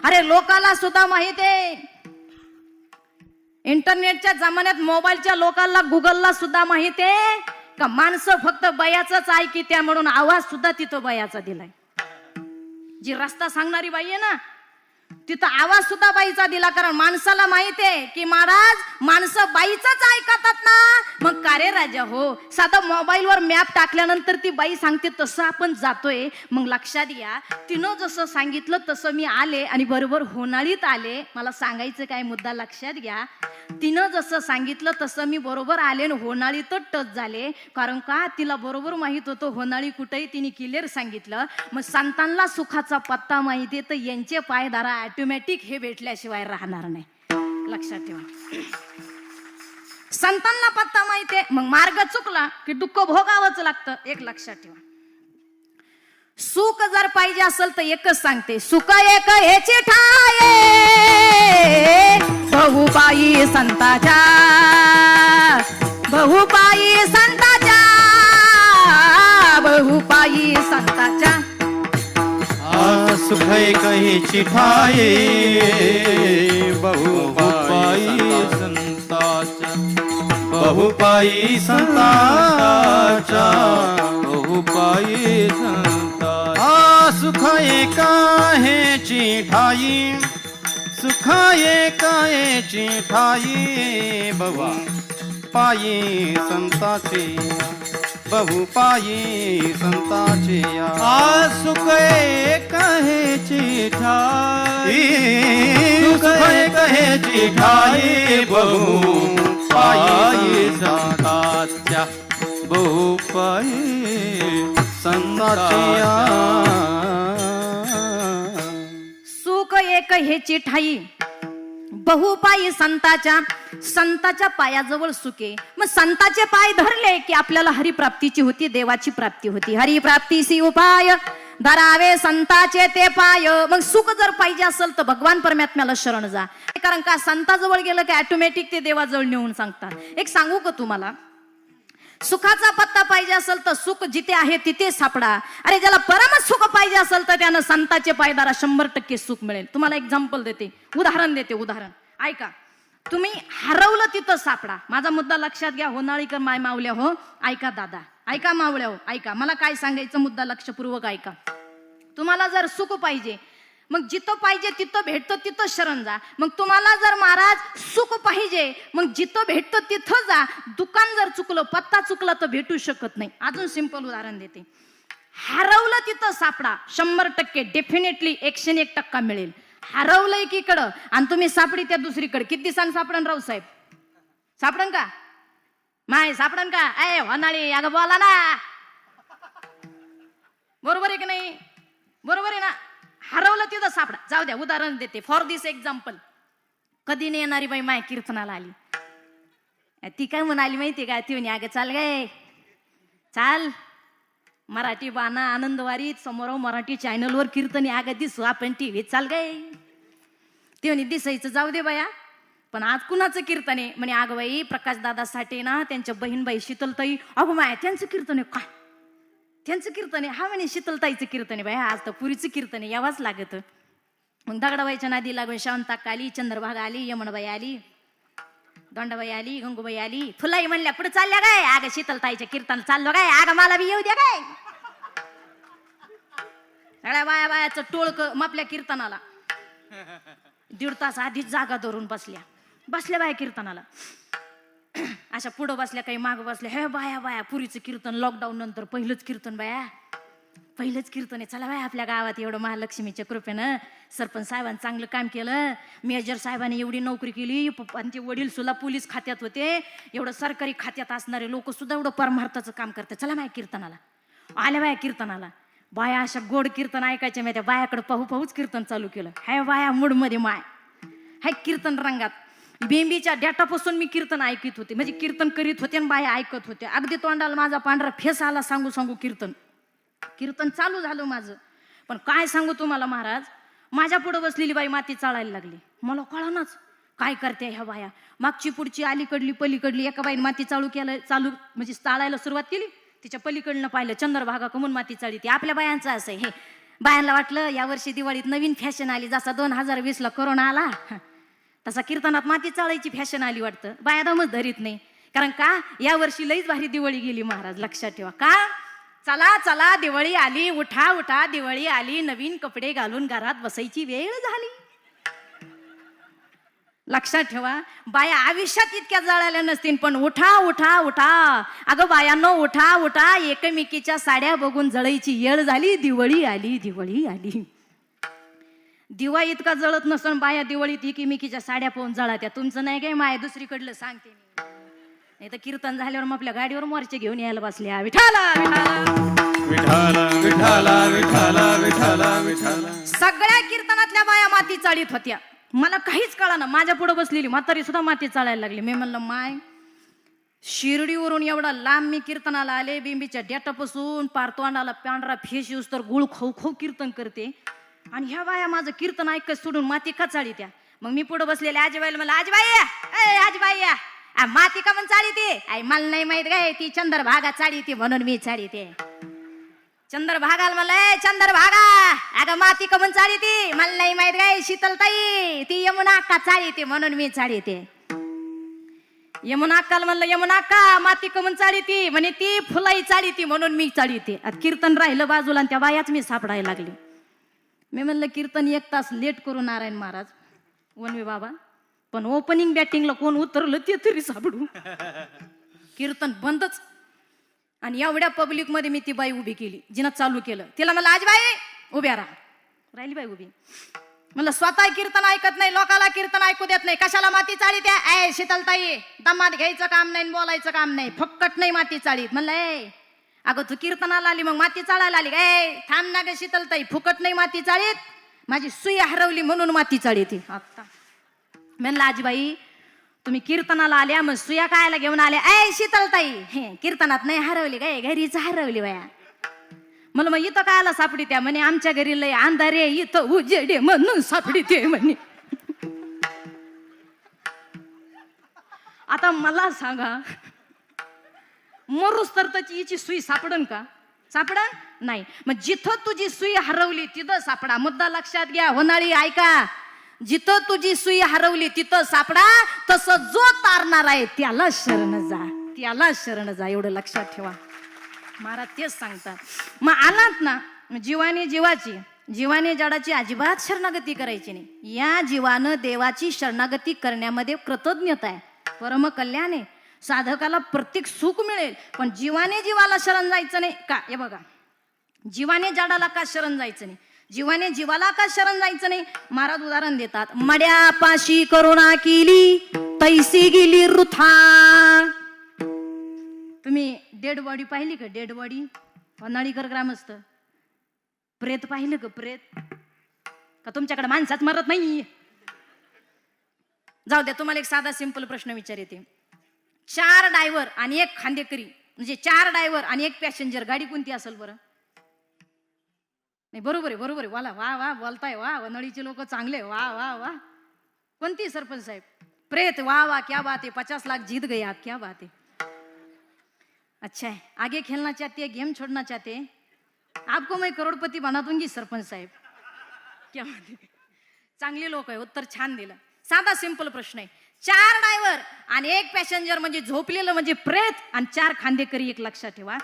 S4: अरे लोकाला सुद्धा माहित आहे, इंटरनेटच्या जमान्यात मोबाईलच्या लोकांना गुगलला सुद्धा माहित आहे का माणसं फक्त बयाचंच ऐकित्या म्हणून आवाज सुद्धा तिथं बयाचा दिलाय. जी रस्ता सांगणारी बाई आहे ना तिथं आवाज सुद्धा बाईचा दिला, कारण माणसाला माहित आहे की महाराज माणसं बाईचाच ऐकतात ना. मग का रे राजा हो, साधा मोबाईलवर मॅप टाकल्यानंतर ती बाई सांगते तसं आपण जातोय. मग लक्षात घ्या, तिनं जसं सांगितलं तसं मी आले आणि बरोबर होनाळीत आले. मला सांगायचं काय मुद्दा लक्षात घ्या, तिनं जसं सांगितलं तसं मी बरोबर आले आणि होनाळीतच टच झाले. कारण का तिला बरोबर माहित होतं होनाळी कुठेही, तिने क्लिअर सांगितलं. मग संतांना सुखाचा पत्ता माहिती आहे तर यांचे पायदारा ऑटोमॅटिक हे भेटल्याशिवाय राहणार नाही. लक्षात ठेवा, संतांना पत्ता माहितीये. मग मार्ग चुकला की दुःख भोगावंच लागतं. एक लक्षात ठेवा, सुख जर पाहिजे असेल तर एकच सांगते, सुख एक हेची ठाये बहुपायी संताच्या, बहुपायी संताच्या, बहुपायी संताच्या.
S2: सुख कहीची ठाये बहुपायी संताच्या, बहुपायी संताच्या, बहुपायी संताच्या. सुख एकाहेची ठाई, सुख एकाहेची ठाई बहुपायी संताचे, बहुपायी संताचे. सुख एकाहेची ठाई, सुख एकाहेची ठाई बहुपायी संताच्या, बहुपायी संताच्या.
S4: सुख एक हेची ठाई बहुपायी संताच्या, संताच्या पायाजवळ सुखे. मग संताचे पाय धरले की आपल्याला हरिप्राप्तीची होती, देवाची प्राप्ती होती. हरिप्राप्तीसी उपाय धरावे संताचे ते पाय. मग सुख जर पाहिजे असेल तर भगवान परमात्म्याला शरण जा, कारण का संताजवळ गेलं की ऑटोमॅटिक ते देवाजवळ नेऊन सांगतात. एक सांगू का तुम्हाला, सुखाचा पत्ता पाहिजे असेल तर सुख जिथे आहे तिथे सापडा. अरे ज्याला परम सुख पाहिजे असेल तर त्यानं संताचे पायदारा 100% सुख मिळेल. तुम्हाला एक्झाम्पल देते, उदाहरण देते. उदाहरण ऐका, तुम्ही हरवलं तिथं सापडा. माझा मुद्दा लक्षात घ्या. होनाळीकर माय मावल्या हो, ऐका दादा, ऐका मावल्या हो, ऐका. मला काय सांगायचं मुद्दा लक्षपूर्वक ऐका. तुम्हाला जर सुख पाहिजे मग जिथं पाहिजे तिथं भेटतं तिथं शरण जा. मग तुम्हाला जर महाराज सुख पाहिजे मग जिथं भेटतं तिथं जा. दुकान जर चुकलं, पत्ता चुकला तर भेटू शकत नाही. अजून सिंपल उदाहरण देते. हरवलं तिथं सापडा 100% डेफिनेटली 101% मिळेल. हरवलंय की इकडं आणि तुम्ही सापडी त्या दुसरीकडे. किती दिवसांनी सापडन रावसाहेब? सापडन का माय? सापडन का? ए होनाळी अगं बोला ना, बरोबर आहे की नाही? बरोबर आहे ना? हरवलं तिथं सापडा. जाऊ द्या, उदाहरण देते फॉर दिस एक्झाम्पल. कधी नाही येणारी बाई माय कीर्तनाला आली. ती काय म्हणाली माहितीये का? ती म्हणे अगं चाल गे चाल, मराठी बाणा आनंदवारीत समोर मराठी चॅनलवर कीर्तनी अगं दिसू आपण टीव्हीत, चाल गे. ती म्हणे दिसायचं जाऊ दे बाया, पण आज कुणाचं कीर्तन आहे? म्हणे अगं बाई प्रकाश दादा साठे ना त्यांच्या बहीणबाई शीतलताई. अगो माय त्यांचं कीर्तन आहे. काय त्यांचं कीर्तन आहे? हा म्हणे शीतलताईचं कीर्तन आहे. बाया आज तर पुरीचं कीर्तन आहे, यावाच लागत. मग दगडाबाईच्या नादी लागून शांताक्का आली, चंद्रभागा आली, यमनबाई आली, दोंडाबाई आली, गंगूबाई आली. फुलाई म्हणल्या पुढे चालल्या काय? अगं शीतलताईच्या कीर्तन चाललो काय? अगं मला बी येऊ द्या काय? सगळ्या बाया बायाचं टोळक आपल्या कीर्तनाला 1.5 तास आधीच जागा धरून बसल्या बाया कीर्तनाला. अशा पुढं बसल्या, काही माग बसल्या. हे बाया बाया पुरीचं कीर्तन लॉकडाऊन नंतर पहिलंच कीर्तन बाया, पहिलंच कीर्तन आहे. चला बाय आपल्या गावात एवढं महालक्ष्मीच्या कृपेनं सरपंच साहेबांनी चांगलं काम केलं, मेजर साहेबांनी एवढी नोकरी केली, आणि ते वडील सुद्धा पोलीस खात्यात होते, एवढं सरकारी खात्यात असणारे लोक सुद्धा एवढं परमार्थाचं काम करते. चला बाय कीर्तनाला. आल्या बाया कीर्तनाला. बाया अशा गोड कीर्तन ऐकायच्या. मी त्या बायाकडे पाहूच कीर्तन चालू केलं. हाय बाया मूडमध्ये माय हाय कीर्तन रंगात. बेंबीच्या डेटापासून मी कीर्तन ऐकत होते, म्हणजे कीर्तन करीत होते आणि बाया ऐकत होते. अगदी तोंडाला माझा पांढरा फेस आला सांगू कीर्तन चालू झालं माझं. पण काय सांगू तुम्हाला महाराज, माझ्या पुढे बसलेली बाई माती चाळायला लागली. मला कळनाच काय करते ह्या बाया. मागची पुढची अलीकडली पलीकडली. एका बाईने माती चालू म्हणजे चाळायला सुरुवात केली. तिच्या पलीकडनं पाहिलं चंद्रभागा कमून माती चाळी. ती आपल्या बायांचं असं आहे. हे बायांना वाटलं यावर्षी दिवाळीत नवीन फॅशन आली, जसा 2020ला कोरोना आला तसा कीर्तनात माती चाळायची फॅशन आली वाटतं. बाया दमच धरीत नाही. कारण का यावर्षी लईच भारी दिवाळी गेली महाराज, लक्षात ठेवा. का? चला चला दिवाळी आली, उठा उठा दिवाळी आली, नवीन कपडे घालून घरात बसायची वेळ झाली. लक्षात ठेवा, बाया आयुष्यात इतक्या जळाल्या नसतील, पण उठा उठा उठा. अगं बायांनो उठा उठा, एकमेकीच्या साड्या बघून जळायची वेळ झाली. दिवाळी आली, दिवाळी आली. दिवा इतका जळत नसून बाया दिवाळीत एकमेकीच्या साड्या पाहून जळात्या. तुमचं नाही काय माय, दुसरीकडलं सांगते मी. नाही तर कीर्तन झाल्यावर मग आपल्या गाडीवर मोर्चे घेऊन यायला बसल्या. विठाला
S2: विठाला विठाला विठाला विठाला विठाला.
S4: सगळ्या कीर्तनातल्या बाया माती चाळीत होत्या. मला काहीच कळाना. माझ्या पुढे बसलेली म्हातारी सुद्धा माती चाळायला लागली. मी म्हणलं माय, शिर्डीवरून एवढा लांब मी कीर्तनाला आले, बिंबीच्या डेटापासून पार तोंडाला पांढरा फेस येऊस तर गुळ खाऊ खाऊ कीर्तन करते, आणि ह्या बाया माझं कीर्तन ऐकत सोडून माती का चाळी त्या. मग मी पुढे बसलेले आजीबाईला मला, आजीबाई आजीबाई माती का म्हण चाळी ती? मला नाही माहित काय, ती चंद्रभागा चाळी ती म्हणून मी चाळी ते. चंद्रभागाला म्हणलं चंद्रभागा अगं माती का म्हण चाळी ती? मला नाही माहित काय. शीतलताई ती यमुना अक्का चाळी ती म्हणून मी चाळी ते. यमुना अक्काला म्हणलं यमुना अक्का माती का म्हण चाळी ती? म्हणे ती फुलाई चाळी ती म्हणून मी चाळी ते. कीर्तन राहिलं बाजूला आणि त्या बायाच मी सापडायला लागली. मी म्हणलं कीर्तन 1 तास लेट करू नारायण महाराज वनवे बाबा, पण ओपनिंग बॅटिंगला कोण उतरलं ते तरी सापडू. कीर्तन बंदच. आणि एवढ्या पब्लिक मध्ये मी ती बाई उभी केली, जिनं चालू केलं. तिला म्हणलं आजीबाई उभ्या राहा. राहिली बाई उभी. म्हणलं स्वतः कीर्तन ऐकत नाही, लोकाला कीर्तन ऐकू देत नाही, कशाला माती चाळी त्या? ए शीतलताई दमात घ्यायचं काम नाही, बोलायचं काम नाही, फक्कट नाही माती चाळीत. म्हणलं ए अगं तू कीर्तनाला आली मग माती चाळायला आली काय? थांब ना ग शीतलताई, फुकट नाही माती चाळीत, माझी सुई हरवली म्हणून माती चाळीत. आता म्हणलं आजीबाई तुम्ही कीर्तनाला आल्या मग सुया कायला घेऊन आल्या? ए शीतलताई हे कीर्तनात नाही हरवली काय, घरीच हरवली बाया. मला मग इथं कायला सापडी त्या? म्हणे आमच्या घरी लय अंधारे, इथं उजेडे म्हणून सापडी ते म्हणे. आता मला सांगा, मरूस तर त्याची हिची सुई सापडन का? सापडन नाही. मग जिथं तुझी सुई हरवली तिथं सापडा. मुद्दा लक्षात घ्या होणारी, ऐका. जिथं तुझी सुई हरवली तिथं सापडा. तसं जो तारणार आहे त्याला शरण जा, त्याला शरण जा. एवढं लक्षात ठेवा. महाराज तेच सांगतात. मग आलात ना, जीवाने जीवाची, जीवाने जडाची अजिबात शरणागती करायची नाही. या जीवानं देवाची शरणागती करण्यामध्ये कृतज्ञता आहे, परम कल्याण आहे. साधकाला प्रत्येक सुख मिळेल, पण जीवाने जीवाला शरण जायचं नाही का? हे बघा जीवाने जाडाला का शरण जायचं नाही, जीवाने जीवाला का शरण जायचं नाही. महाराज उदाहरण देतात, मड्यापाशी करुणा केली तैसी गेली वृथा. तुम्ही डेड बॉडी पाहिली का? डेड बॉडी होनाळीकर ग्रामस्थ प्रेत पाहिलं का? प्रेत का तुमच्याकडे माणसात मरत नाही? जाऊ द्या, तुम्हाला एक साधा सिंपल प्रश्न विचारते. 4 ड्रायव्हर आणि 1 खांदेकरी, म्हणजे 4 ड्रायव्हर आणि 1 पॅसेंजर, गाडी कोणती असेल बरं? नाही, बरोबर आहे, बरोबर आहे. वाला वा वा बोलताय, वा वनळीचे लोक चांगले, वा वा वा. कोणती सरपंच साहेब? प्रेत, वाह वाह क्या बात है, 50 लाख जीत गए आप, क्या बात है. अच्छा है, आगे खेलना चाहते हैं, गेम छोड़ना चाहते हैं, आपको मैं करोडपती बना दूंगी सरपंच साहेब. क्या बात है, चांगले लोक आहे. उत्तर छान दिलं. साधा सिंपल प्रश्न आहे. 4 ड्रायव्हर आणि 1 पॅसेंजर म्हणजे झोपलेलं म्हणजे प्रेत, आणि 4 खांदेकरी. एक लक्षात ठेवा,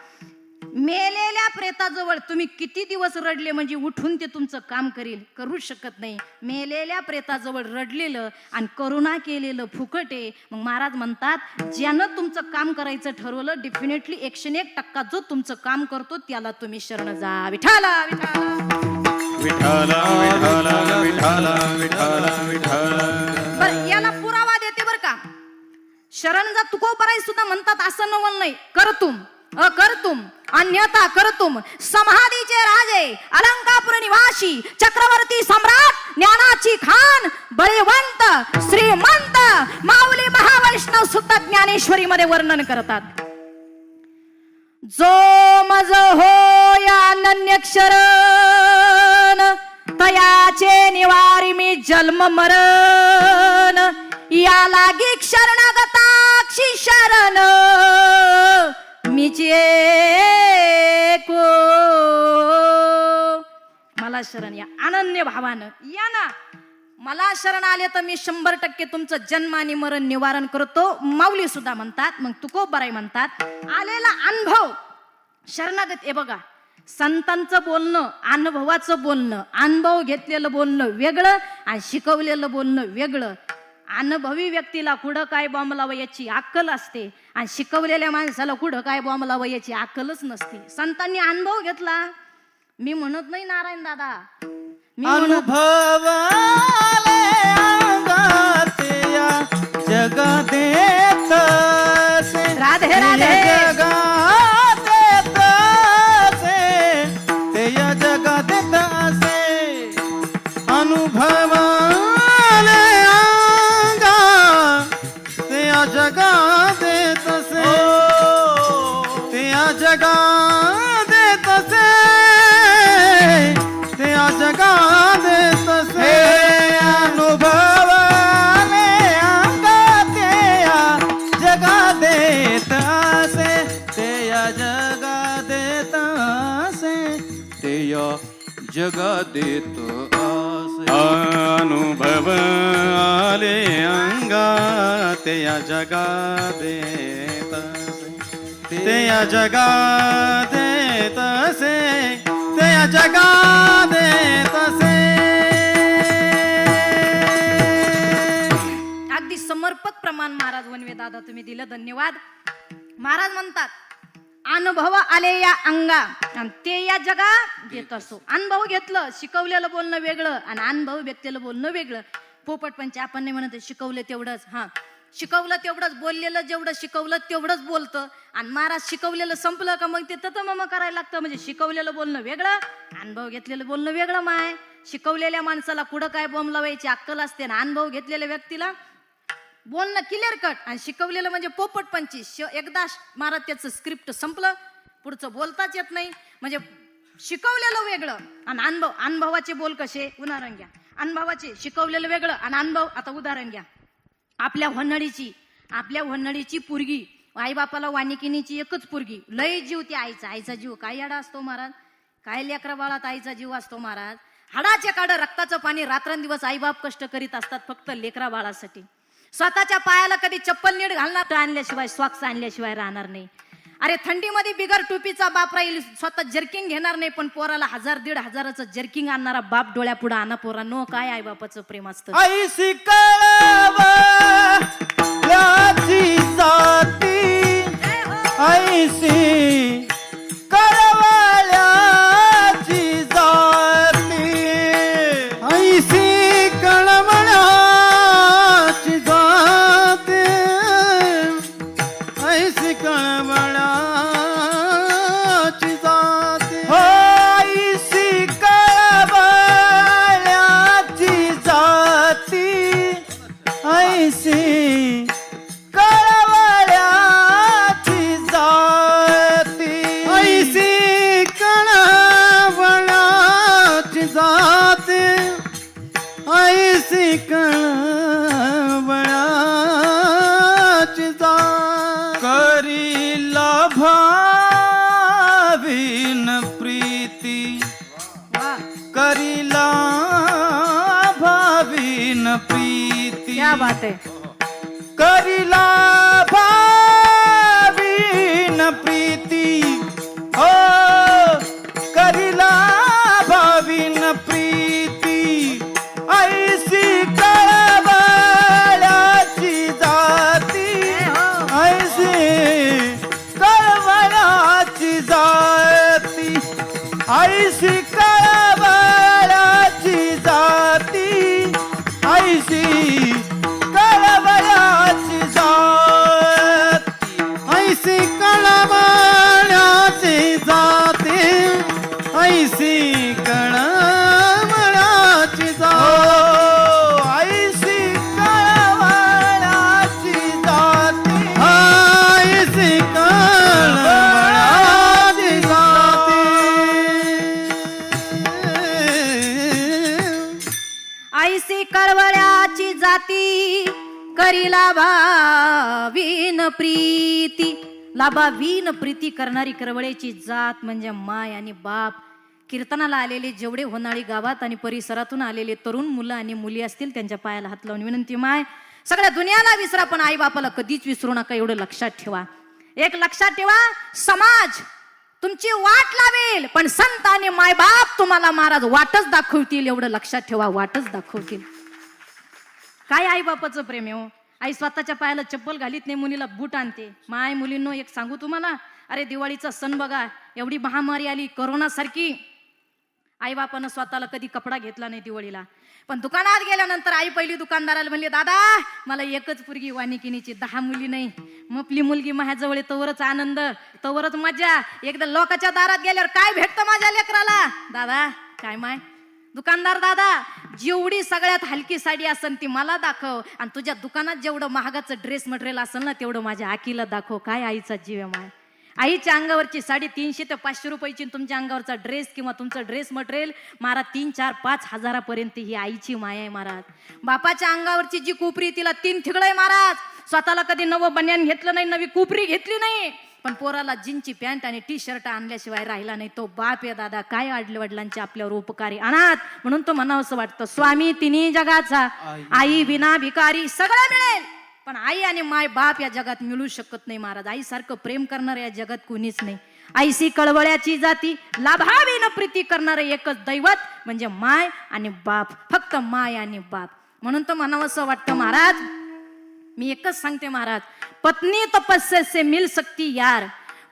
S4: मेलेल्या प्रेताजवळ तुम्ही किती दिवस रडले म्हणजे उठून ते तुमचं काम करू शकत नाही. मेलेल्या प्रेताजवळ रडलेलं आणि करुणा केलेलं फुकट आहे. मग महाराज म्हणतात, ज्यानं तुमचं काम करायचं ठरवलं, डेफिनेटली 101% जो तुमचं काम करतो त्याला तुम्ही शरण जा. विठाला विठाला
S2: विठाला विठाला विठाला विठाला विठाला.
S4: बरं, याला पुरावा देते बरं का. शरण जा तुकोबराई सुद्धा म्हणतात, असं नवल नाही. करतुम अकर्तुम अन्यथा करतुम. समाधीचे राजे, अलंकापुर निवासी, चक्रवर्ती सम्राट, ज्ञानाची खान, बळीवंत, श्रीमंत माऊली महावैष्णव सुद्धा ज्ञानेश्वरी मध्ये वर्णन करतात. जो मज होय अनन्यक्षर तयाचे निवारी मी जन्म मरण. या लागी शरणगताक्षी शरण मीचे को. मला शरण या अनन्य भावानं या ना. मला शरण आले तर मी 100% तुमचं जन्म आणि मरण निवारण करतो. माऊली सुद्धा म्हणतात, मग तुकोबराई म्हणतात, आलेला अनुभव शरणागत. हे बघा, संतांचं बोलणं, अनुभवाचं बोलणं, अनुभव घेतलेलं बोलणं वेगळं आणि शिकवलेलं बोलणं वेगळं. अनुभवी व्यक्तीला कुठं काय बॉम्ब लावा याची अक्कल असते, आणि शिकवलेल्या माणसाला कुठं काय बॉम्ब लावा याची अक्कलच नसते. संतांनी अनुभव घेतला. मी म्हणत नाही नारायण दादा, मी
S2: अनुभव आले अंगात या जगा देत असे.
S4: राधे राधे.
S2: जगा देत असे, ते या जगा देत असे. अनुभव आले अंगात ते या जगा देत असे, ते या जगा देत असे, ते या जगा देत असे. अनुभव आले अंगात ते या जगा देत असे, ते या जगा देत असे, ते या जगा देत असे. अनुभव आले अंगात या जगा देत असे, ते या जगा देत असे, ते या जगा देत असे.
S4: अगदी समर्पक प्रमाण महाराज वनवे दादा तुम्ही दिलं, धन्यवाद. महाराज म्हणतात, अनुभव आले या अंगा आणि ते या जगा घेत असो. अनुभव घेतलं, शिकवलेलं बोलणं वेगळं आणि अनुभव व्यक्तीला बोलणं वेगळं. पोपट पंच आपण नाही म्हणत शिकवलं तेवढंच, हा शिकवलं तेवढंच, बोललेलं जेवढं शिकवलं तेवढंच बोलतं. आणि महाराज शिकवलेलं संपलं का मग ते ततमम करायला लागतं. म्हणजे शिकवलेलं बोलणं वेगळं, अनुभव घेतलेलं बोलणं वेगळं. माय शिकवलेल्या माणसाला कुठं काय बॉम्ब लावायची अक्कल असते ना, अनुभव घेतलेल्या व्यक्तीला बोलणं क्लिअर कट. आणि शिकवलेलं म्हणजे पोपट पंची, एकदा महाराज त्याचं स्क्रिप्ट संपलं, पुढचं बोलताच येत नाही. म्हणजे शिकवलेलं वेगळं आणि अनुभवाचे बोल कसे. उदाहरण घ्या, अनुभवाचे शिकवलेलं वेगळं आणि अनुभव. आता उदाहरण घ्या, आपल्या होन्नडीची पोरगी, आई बापाला वानिकिनीची एकच पोरगी, लय जीव ती आईचा जीव काय याडा असतो महाराज, काय लेकरा बाळात आईचा जीव असतो महाराज. हाडाचे काढ रक्ताचं पाणी, रात्रंदिवस आईबाप कष्ट करीत असतात फक्त लेकरा बाळासाठी. स्वतःच्या पायाला कधी चप्पल नीट घालणार आणल्याशिवाय, सॉक्स आणल्याशिवाय राहणार नाही. अरे थंडीमध्ये बिगर टोपीचा बाप राहील, स्वतः जर्किंग घेणार नाही, पण पोराला 1000-1500 जर्किंग आणणारा बाप डोळ्यापुढे आणा. पोरांनो, काय आई बापाचं प्रेम असतं.
S2: ऐसी कळवल्याची जाती, ऐसी कळवल्याची
S3: भावीन प्रीती
S4: वा,
S3: करिला भावीन प्रीती
S4: क्या बात आहे.
S3: करिला भावीन प्रीती हो करिला भावीन प्रीती ऐसी कळवळ्याची जाती ऐसी कळवळ्याची जाती ऐसी कळवळ्याची जाती ऐसी कळवळ्याची जाती ऐसी कळवळ्याची जाती ऐसी कळवळ्याची जाती ऐसी कळवळ्याची जाती ऐसी कळवळ्याची जाती
S4: ऐसी कळवळ्याची जाती करीला भावीन प्रीती. लाभावीन प्रीती करणारी कळवळ्याची जात म्हणजे माय आणि बाप. कीर्तनाला आलेले जेवढे होनाळी गावात आणि परिसरातून आलेले तरुण मुलं आणि मुली असतील त्यांच्या पायाला हात लावून विनंती, माय सगळ्या दुनियाला विसरा पण आई बापाला कधीच विसरू नका, एवढं लक्षात ठेवा. एक लक्षात ठेवा, समाज तुमची वाट लावेल पण संत आणि मायबाप तुम्हाला महाराज वाटच दाखवतील, एवढं लक्षात ठेवा, वाटच दाखवतील. काय आई बापाचं प्रेम आहे हो. आई स्वतःच्या पायाला चप्पल घालीत नाही, मुलीला बूट आणते. माय मुलींनो एक सांगू तुम्हाला, अरे दिवाळीचा सण बघा, एवढी महामारी आली कोरोना सारखी, आई बापानं स्वतःला कधी कपडा घेतला नाही दिवाळीला. पण दुकानात गेल्यानंतर आई पहिली दुकानदाराला म्हणली, दादा मला एकच पुरगी वानिकिनीची, 10 मुली नाही. मपली मुलगी माझ्याजवळ तवरच आनंद, तवरच मजा. एकदा लोकांच्या दारात गेल्यावर काय भेटतं माझ्या लेकराला? दादा काय माय, दुकानदार दादा जेवढी सगळ्यात हलकी साडी असेल ती मला दाखव, आणि तुझ्या दुकानात जेवढं महागाचं ड्रेस मटेरियल असेल ना तेवढं माझ्या आकीला दाखव. काय आईचा जीव आहे माय. आईच्या अंगावरची साडी 300 ते 500 रुपयाची, तुमच्या अंगावरचा ड्रेस किंवा तुमचं ड्रेस मटेरियल महाराज 3, 4, 5 हजारापर्यंत ही आईची माया आहे महाराज. बापाच्या अंगावरची जी कुपरी तिला 3 ठिगळ आहे महाराज. स्वतःला कधी नवं बन्यान घेतलं नाही, नवी कुपरी घेतली नाही, पण पोराला जीनची पॅन्ट आणि टी शर्ट आणल्याशिवाय राहिला नाही. तो बाप आहे दादा. काय आडले वडिलांचे आपल्यावर उपकारी अनाथ, म्हणून तो म्हणावं असं वाटतं, स्वामी तिन्ही जगाचा, आई विना भिकारी. सगळं मिळेल पण आई आणि माय बाप या जगात मिळू शकत नाही महाराज. आई सारखं प्रेम करणार या जगात कोणीच नाही. ऐसी कळवळ्याची जाती लाभावीन प्रीती करणारे एकच दैवत म्हणजे माय आणि बाप, फक्त माय आणि बाप. म्हणून तर म्हणावं असं वाटतं महाराज, मी एकच सांगते महाराज, पत्नी तो पसंद से मिल सकती यार,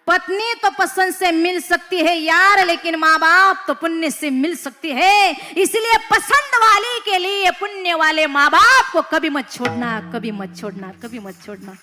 S4: पत्नी तो पसंद से मिल सकती है यार, लेकिन माँ बाप तो पुण्य से मिल सकती है. इसलिए पसंद वाली के लिए पुण्य वाले माँ बाप को कभी मत छोड़ना, कभी मत छोड़ना, कभी मत छोड़ना.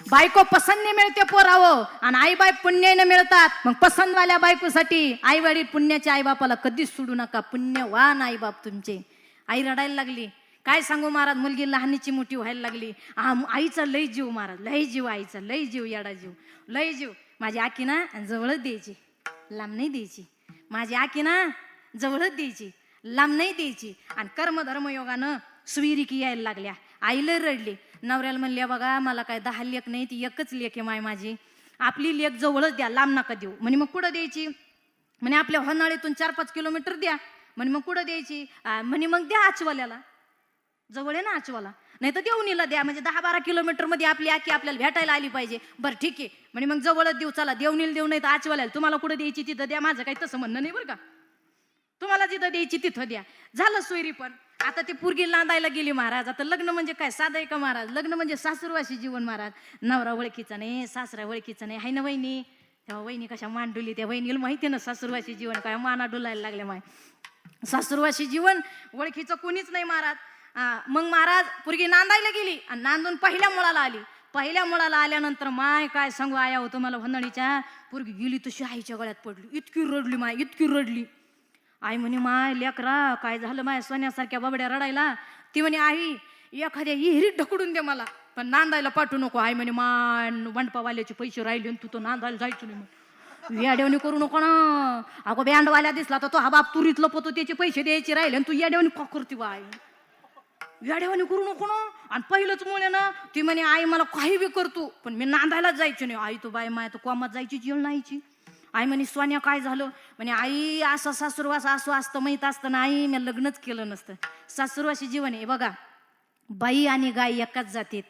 S4: बायको पसंत मिळते पोरावं आणि आई बाप पुण्याने मिळतात. मग पसंतवाल्या बायकोसाठी आई वडील पुण्याच्या आई बापाला कधीच सोडू नका. पुण्यवान आई बाप तुमचे. आई रडायला लागली, काय सांगू महाराज, मुलगी लहानीची मोठी व्हायला लागली. आईचा लय जीव महाराज, लय जीव आईचा, लय जीव, येडा जीव, लय जीव. माझी आकी ना जवळच द्यायची, लांब नाही द्यायची. माझी आकी ना जवळच द्यायची, लांब नाही द्यायची. आणि कर्मधर्मयोगानं सुविरिकी यायला लागल्या. आईला रडली. नवऱ्याला म्हणल्या, बघा मला काय 10 लेक नाही, ती एकच लेक आहे माय माझी, आपली लेक जवळच द्या, लांब नका देऊ. म्हणे मग कुठं द्यायची? म्हणे आपल्या होनाळीतून 4-5 किलोमीटर द्या. म्हणे मग कुठं द्यायची? म्हणे मग द्या आचवाल्याला, जवळ आहे ना आचवाला, नाही तर देवणीला द्या, म्हणजे 10-12 किलोमीटर मध्ये आपली आकी आपल्याला भेटायला आली पाहिजे. बरं ठीक आहे म्हणे, मग जवळच देऊ, चला देवणीला देऊ, नाही तर आचवाल्याला. तुम्हाला कुठं द्यायची तिथं द्या, माझं काही तसं म्हणणं नाही बरं का, तुम्हाला जिथं द्यायची तिथं द्या. झालं सोयरी. पण आता ती पोरगी नांदायला गेली महाराज. आता लग्न म्हणजे काय साधं आहे का महाराज? लग्न म्हणजे सासूरवाशी जीवन महाराज. नवरा ओळखीचा नाही, सासरा ओळखीचा नाही, हाय ना वहिनी. तेव्हा वहिनी कशा मांडुली, त्या वहिनीला माहिती ना सासूरवाशी जीवन काय, माना डुलायला लागले माय. सासूरवाशी जीवन ओळखीचं कोणीच नाही महाराज. मग महाराज पोरगी नांदायला गेली आणि नांदून पहिल्या मुळाला आली. पहिल्या मुळाला आल्यानंतर माय काय सांगू आया होतं मला होनाळीच्या, पोरगी गेली तशी आईच्या गळ्यात पडली. इतकी रडली माय, इतकी रडली. आई म्हणे, माय लेकरा काय झालं माय, सोन्यासारख्या बाबड्या रडायला. ती म्हणे, आई एखाद्या विहिरीत ढकलून दे मला, पण नांदायला पाठवू नको. आई म्हणे, माय वंडपावाल्याचे पैसे राहिले तू तो नांदायला जायचं नाही. याडेवणी करू नको ना. अगो बँडवाल्या दिसला तर तो हा बाप तुरीत लपतो, त्याचे पैसे द्यायचे राहिले आणि तू याडेवणी का करते बाय. येड्यावानी करू नको ना. आणि पहिलंच मुळे ना ती म्हणे आई मला काही बी करतो, पण मी नांदायलाच जायची नाही. आई तो बाय माय तो कोमात जायची जेल नाहीची. आई म्हणे सोन्या काय झालं, म्हणे आई असं सासूरवास असं असतं माहीत असतं ना आई मी लग्नच केलं नसतं. सासूरवाशी जीवन आहे बघा. बाई आणि गाय एकाच जातीत.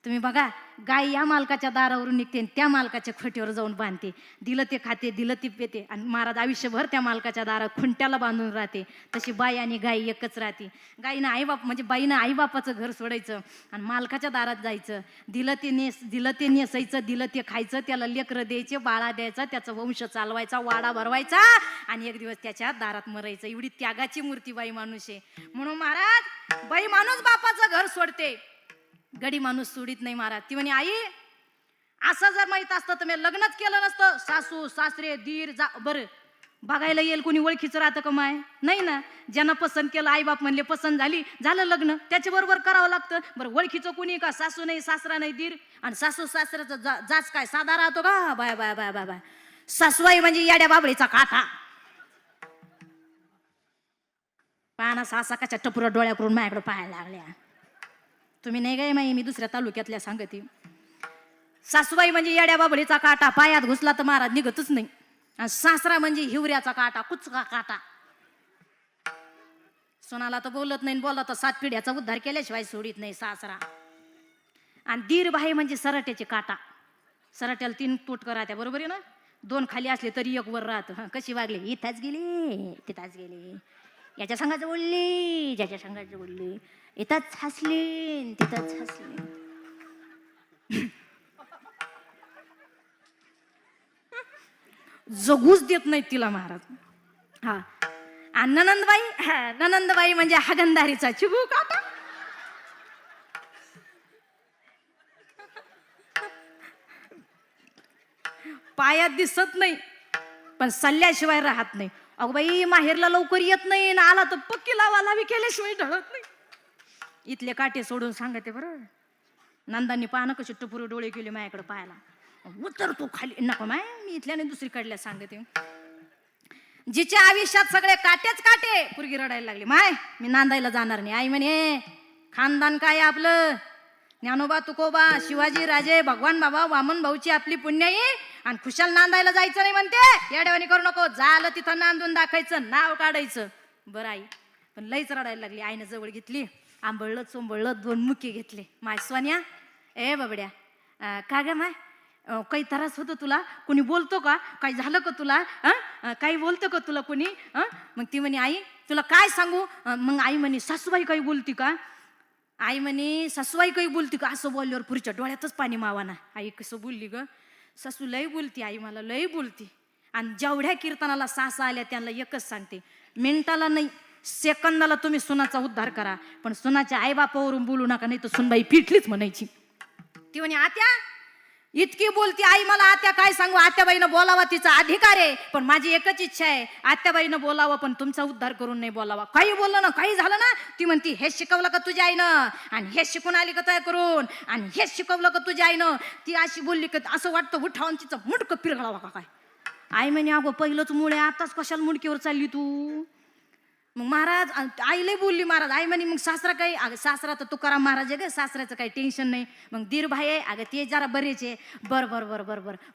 S4: तुम्ही बघा गाय या मालकाच्या दारावरून निघते आणि त्या मालकाच्या खोटीवर जाऊन बांधते. दिलं ते खाते दिलं ते पेते आणि महाराज आयुष्यभर त्या मालकाच्या दारात खुंट्याला बांधून राहते. तशी बाई आणि गाय एकच राहते. गाईनं आईबाप म्हणजे बाईनं आईबापाचं घर सोडायचं आणि मालकाच्या दारात जायचं. दिलं ते नेसायचं, दिलं ते खायचं, त्याला लेकरं द्यायचे, बाळा द्यायचा, त्याचा वंश चालवायचा, वाडा भरवायचा आणि एक दिवस त्याच्या दारात मरायचं. एवढी त्यागाची मूर्ती बाई माणूस आहे. म्हणून महाराज बाई माणूस बापाचं घर सोडते, गडी माणूस सोडित नाही महाराज. ती म्हणे आई असं जर माहित असतं तर मी लग्नच केलं नसतं. सासू सासरे दीर बरं बघायला येईल कोणी ओळखीचं राहतं का माय? नाही ना. ज्यांना पसंत केलं आई बाप म्हणले पसंत झालं लग्न, त्याच्या बरोबर करावं लागतं. बरं ओळखीचं कोणी का? सासू नाही सासरा नाही दीर आणि सासू सासऱ्याचा जाच काय साधा राहतो का? Bye bye bye bye bye. सासूबाई म्हणजे येड्या बाबळीचा काठा. पाना सासाकाच्या टपुरा डोळ्या करून माझ्याकडे पाहायला लागल्या. तुम्ही नाही काय माही, मी दुसऱ्या तालुक्यातल्या सांगते. सासूबाई म्हणजे येड्या बाबळीचा काटा, पायात घुसला तर महाराज निघतच नाही. आणि सासरा म्हणजे हिवऱ्याचा काटा, कुचका काटा. सोनाला तर बोलत नाही, बोलला तर 7 पिढ्याचा उद्धार केल्याशिवाय सोडित नाही सासरा. आणि दीर बाई म्हणजे सराट्याचे काटा. सराट्याला 3 तुटकं राहत्या बरोबर आहे ना. 2 खाली असले तरी 1 वर राहत. कशी वागली, इथंच गेली तिथंच गेली, याच्या संघाचं बोलली ज्याच्या संघाचं बोलली, इथंच हसली तिथंच हसली. जगूच देत नाही तिला महाराज. हा आणि ननंदबाई म्हणजे हागंदारीचा चिबू काटा. पायात दिसत नाही पण सल्ल्याशिवाय राहत नाही. अगो बाई माहेरला लवकर येत नाही ना, आला तर पक्की लावी केल्याशिवाय ढळत नाही. इथले काटे सोडून सांगते बरं. नंदांनी पाहणं कशी टपुरे डोळे केले माझ्याकडे पाहायला. उतर तू खाली नको माय, मी इथल्याने दुसरीकडल्या सांगते. जिच्या आयुष्यात सगळे काटेच काटे. पुरगी रडायला लागली, माय मी नांदायला जाणार नाही. आई म्हणे खानदान काय आपलं, ज्ञानोबा तुकोबा शिवाजी राजे भगवान बाबा वामन भाऊची आपली पुण्याई आणि खुशाल नांदायला जायचं नाही म्हणते. येड्यावानी करू नको, झालं तिथं नांदून दाखायचं, नाव काढायचं. बरं आई पण लईच रडायला लागली. आईनं जवळ घेतली, आंबळलं चोंबळलं 2 मुके घेतले. माय सोन्या ए बाबड्या का ग माय काही त्रास होतो तुला, कोणी बोलतो का, काही झालं का तुला, काही बोलतं का तुला कोणी? मग ती म्हणे आई तुला काय सांगू. मग आई म्हणे सासूबाई काही बोलती का? आई म्हणे सासूबाई काही बोलती का? असं बोलल्यावर पुरीच्या डोळ्यातच पाणी मावाना. आई कसं बोलली ग, सासू लई बोलती, आई मला लई बोलती. आणि जेवढ्या कीर्तनाला सासा आल्या त्यांना एकच सांगते, मिनिटाला नाही सेकंदाला तुम्ही सुनाचा उद्धार करा, पण सुनाच्या आईबापावरून बोलू नका, नाही तर सुनबाई पिटलीच म्हणायची. ती म्हणे आत्या इतकी बोलती आई मला, आत्या काय सांगू, आत्याबाईनं बोलावा तिचा अधिकार आहे, पण माझी एकच इच्छा आहे आत्याबाईनं बोलावं पण तुमचा उद्धार करून नाही बोलावा. काही बोललं ना काही झालं ना ती म्हणती हे शिकवलं का तुझ्या आईनं, आणि हे शिकून आली का तयार करून, आणि हे शिकवलं का तुझ्या आईनं. ती अशी बोलली का असं वाटतं उठावून तिचं मुडकं पिरगळावा का काय. आई म्हणे अगो पहिलंच मुळे आताच कशाला मुडकीवर चालली तू. मग महाराज आईला बोलली महाराज. आई म्हणे मग सासरा काही, अगं सासरा तर तुकाराम महाराज आहे ग, सासऱ्याचं काही टेन्शन नाही. मग दीर भाई आहे, अगं ते जरा बरेच आहे. बर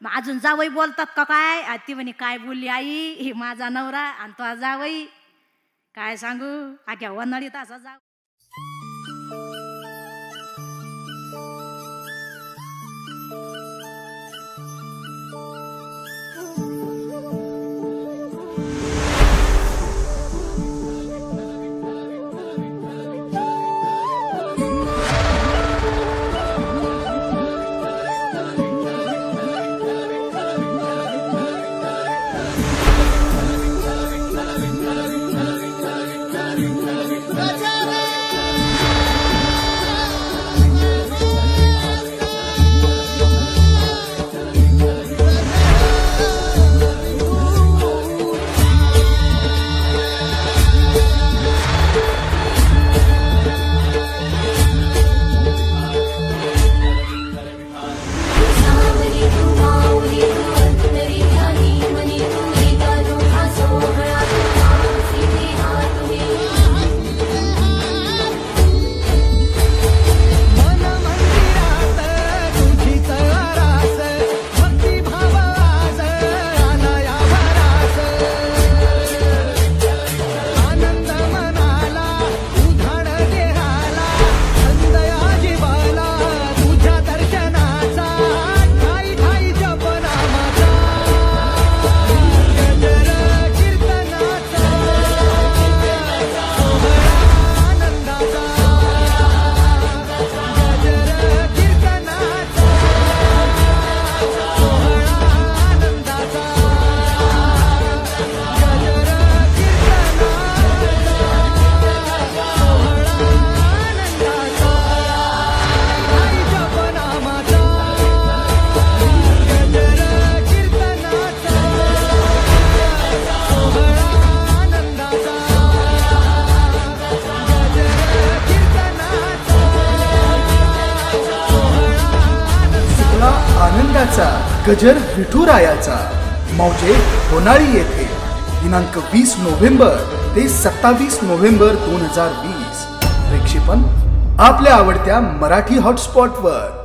S4: मग अजून जावई बोलतात का काय. ती म्हणे काय बोलली आई, हे माझा नवरा आणि तो जावई काय सांगू, अग्या वनाळीत असा जाव.
S3: गजरे
S1: गजर विठुरायाचा मौजे होनाळी येथे दिनांक 20 नोव्हेंबर ते 27 नोव्हेंबर 2020. प्रक्षेपण आपल्या आवडत्या मराठी हॉटस्पॉटवर.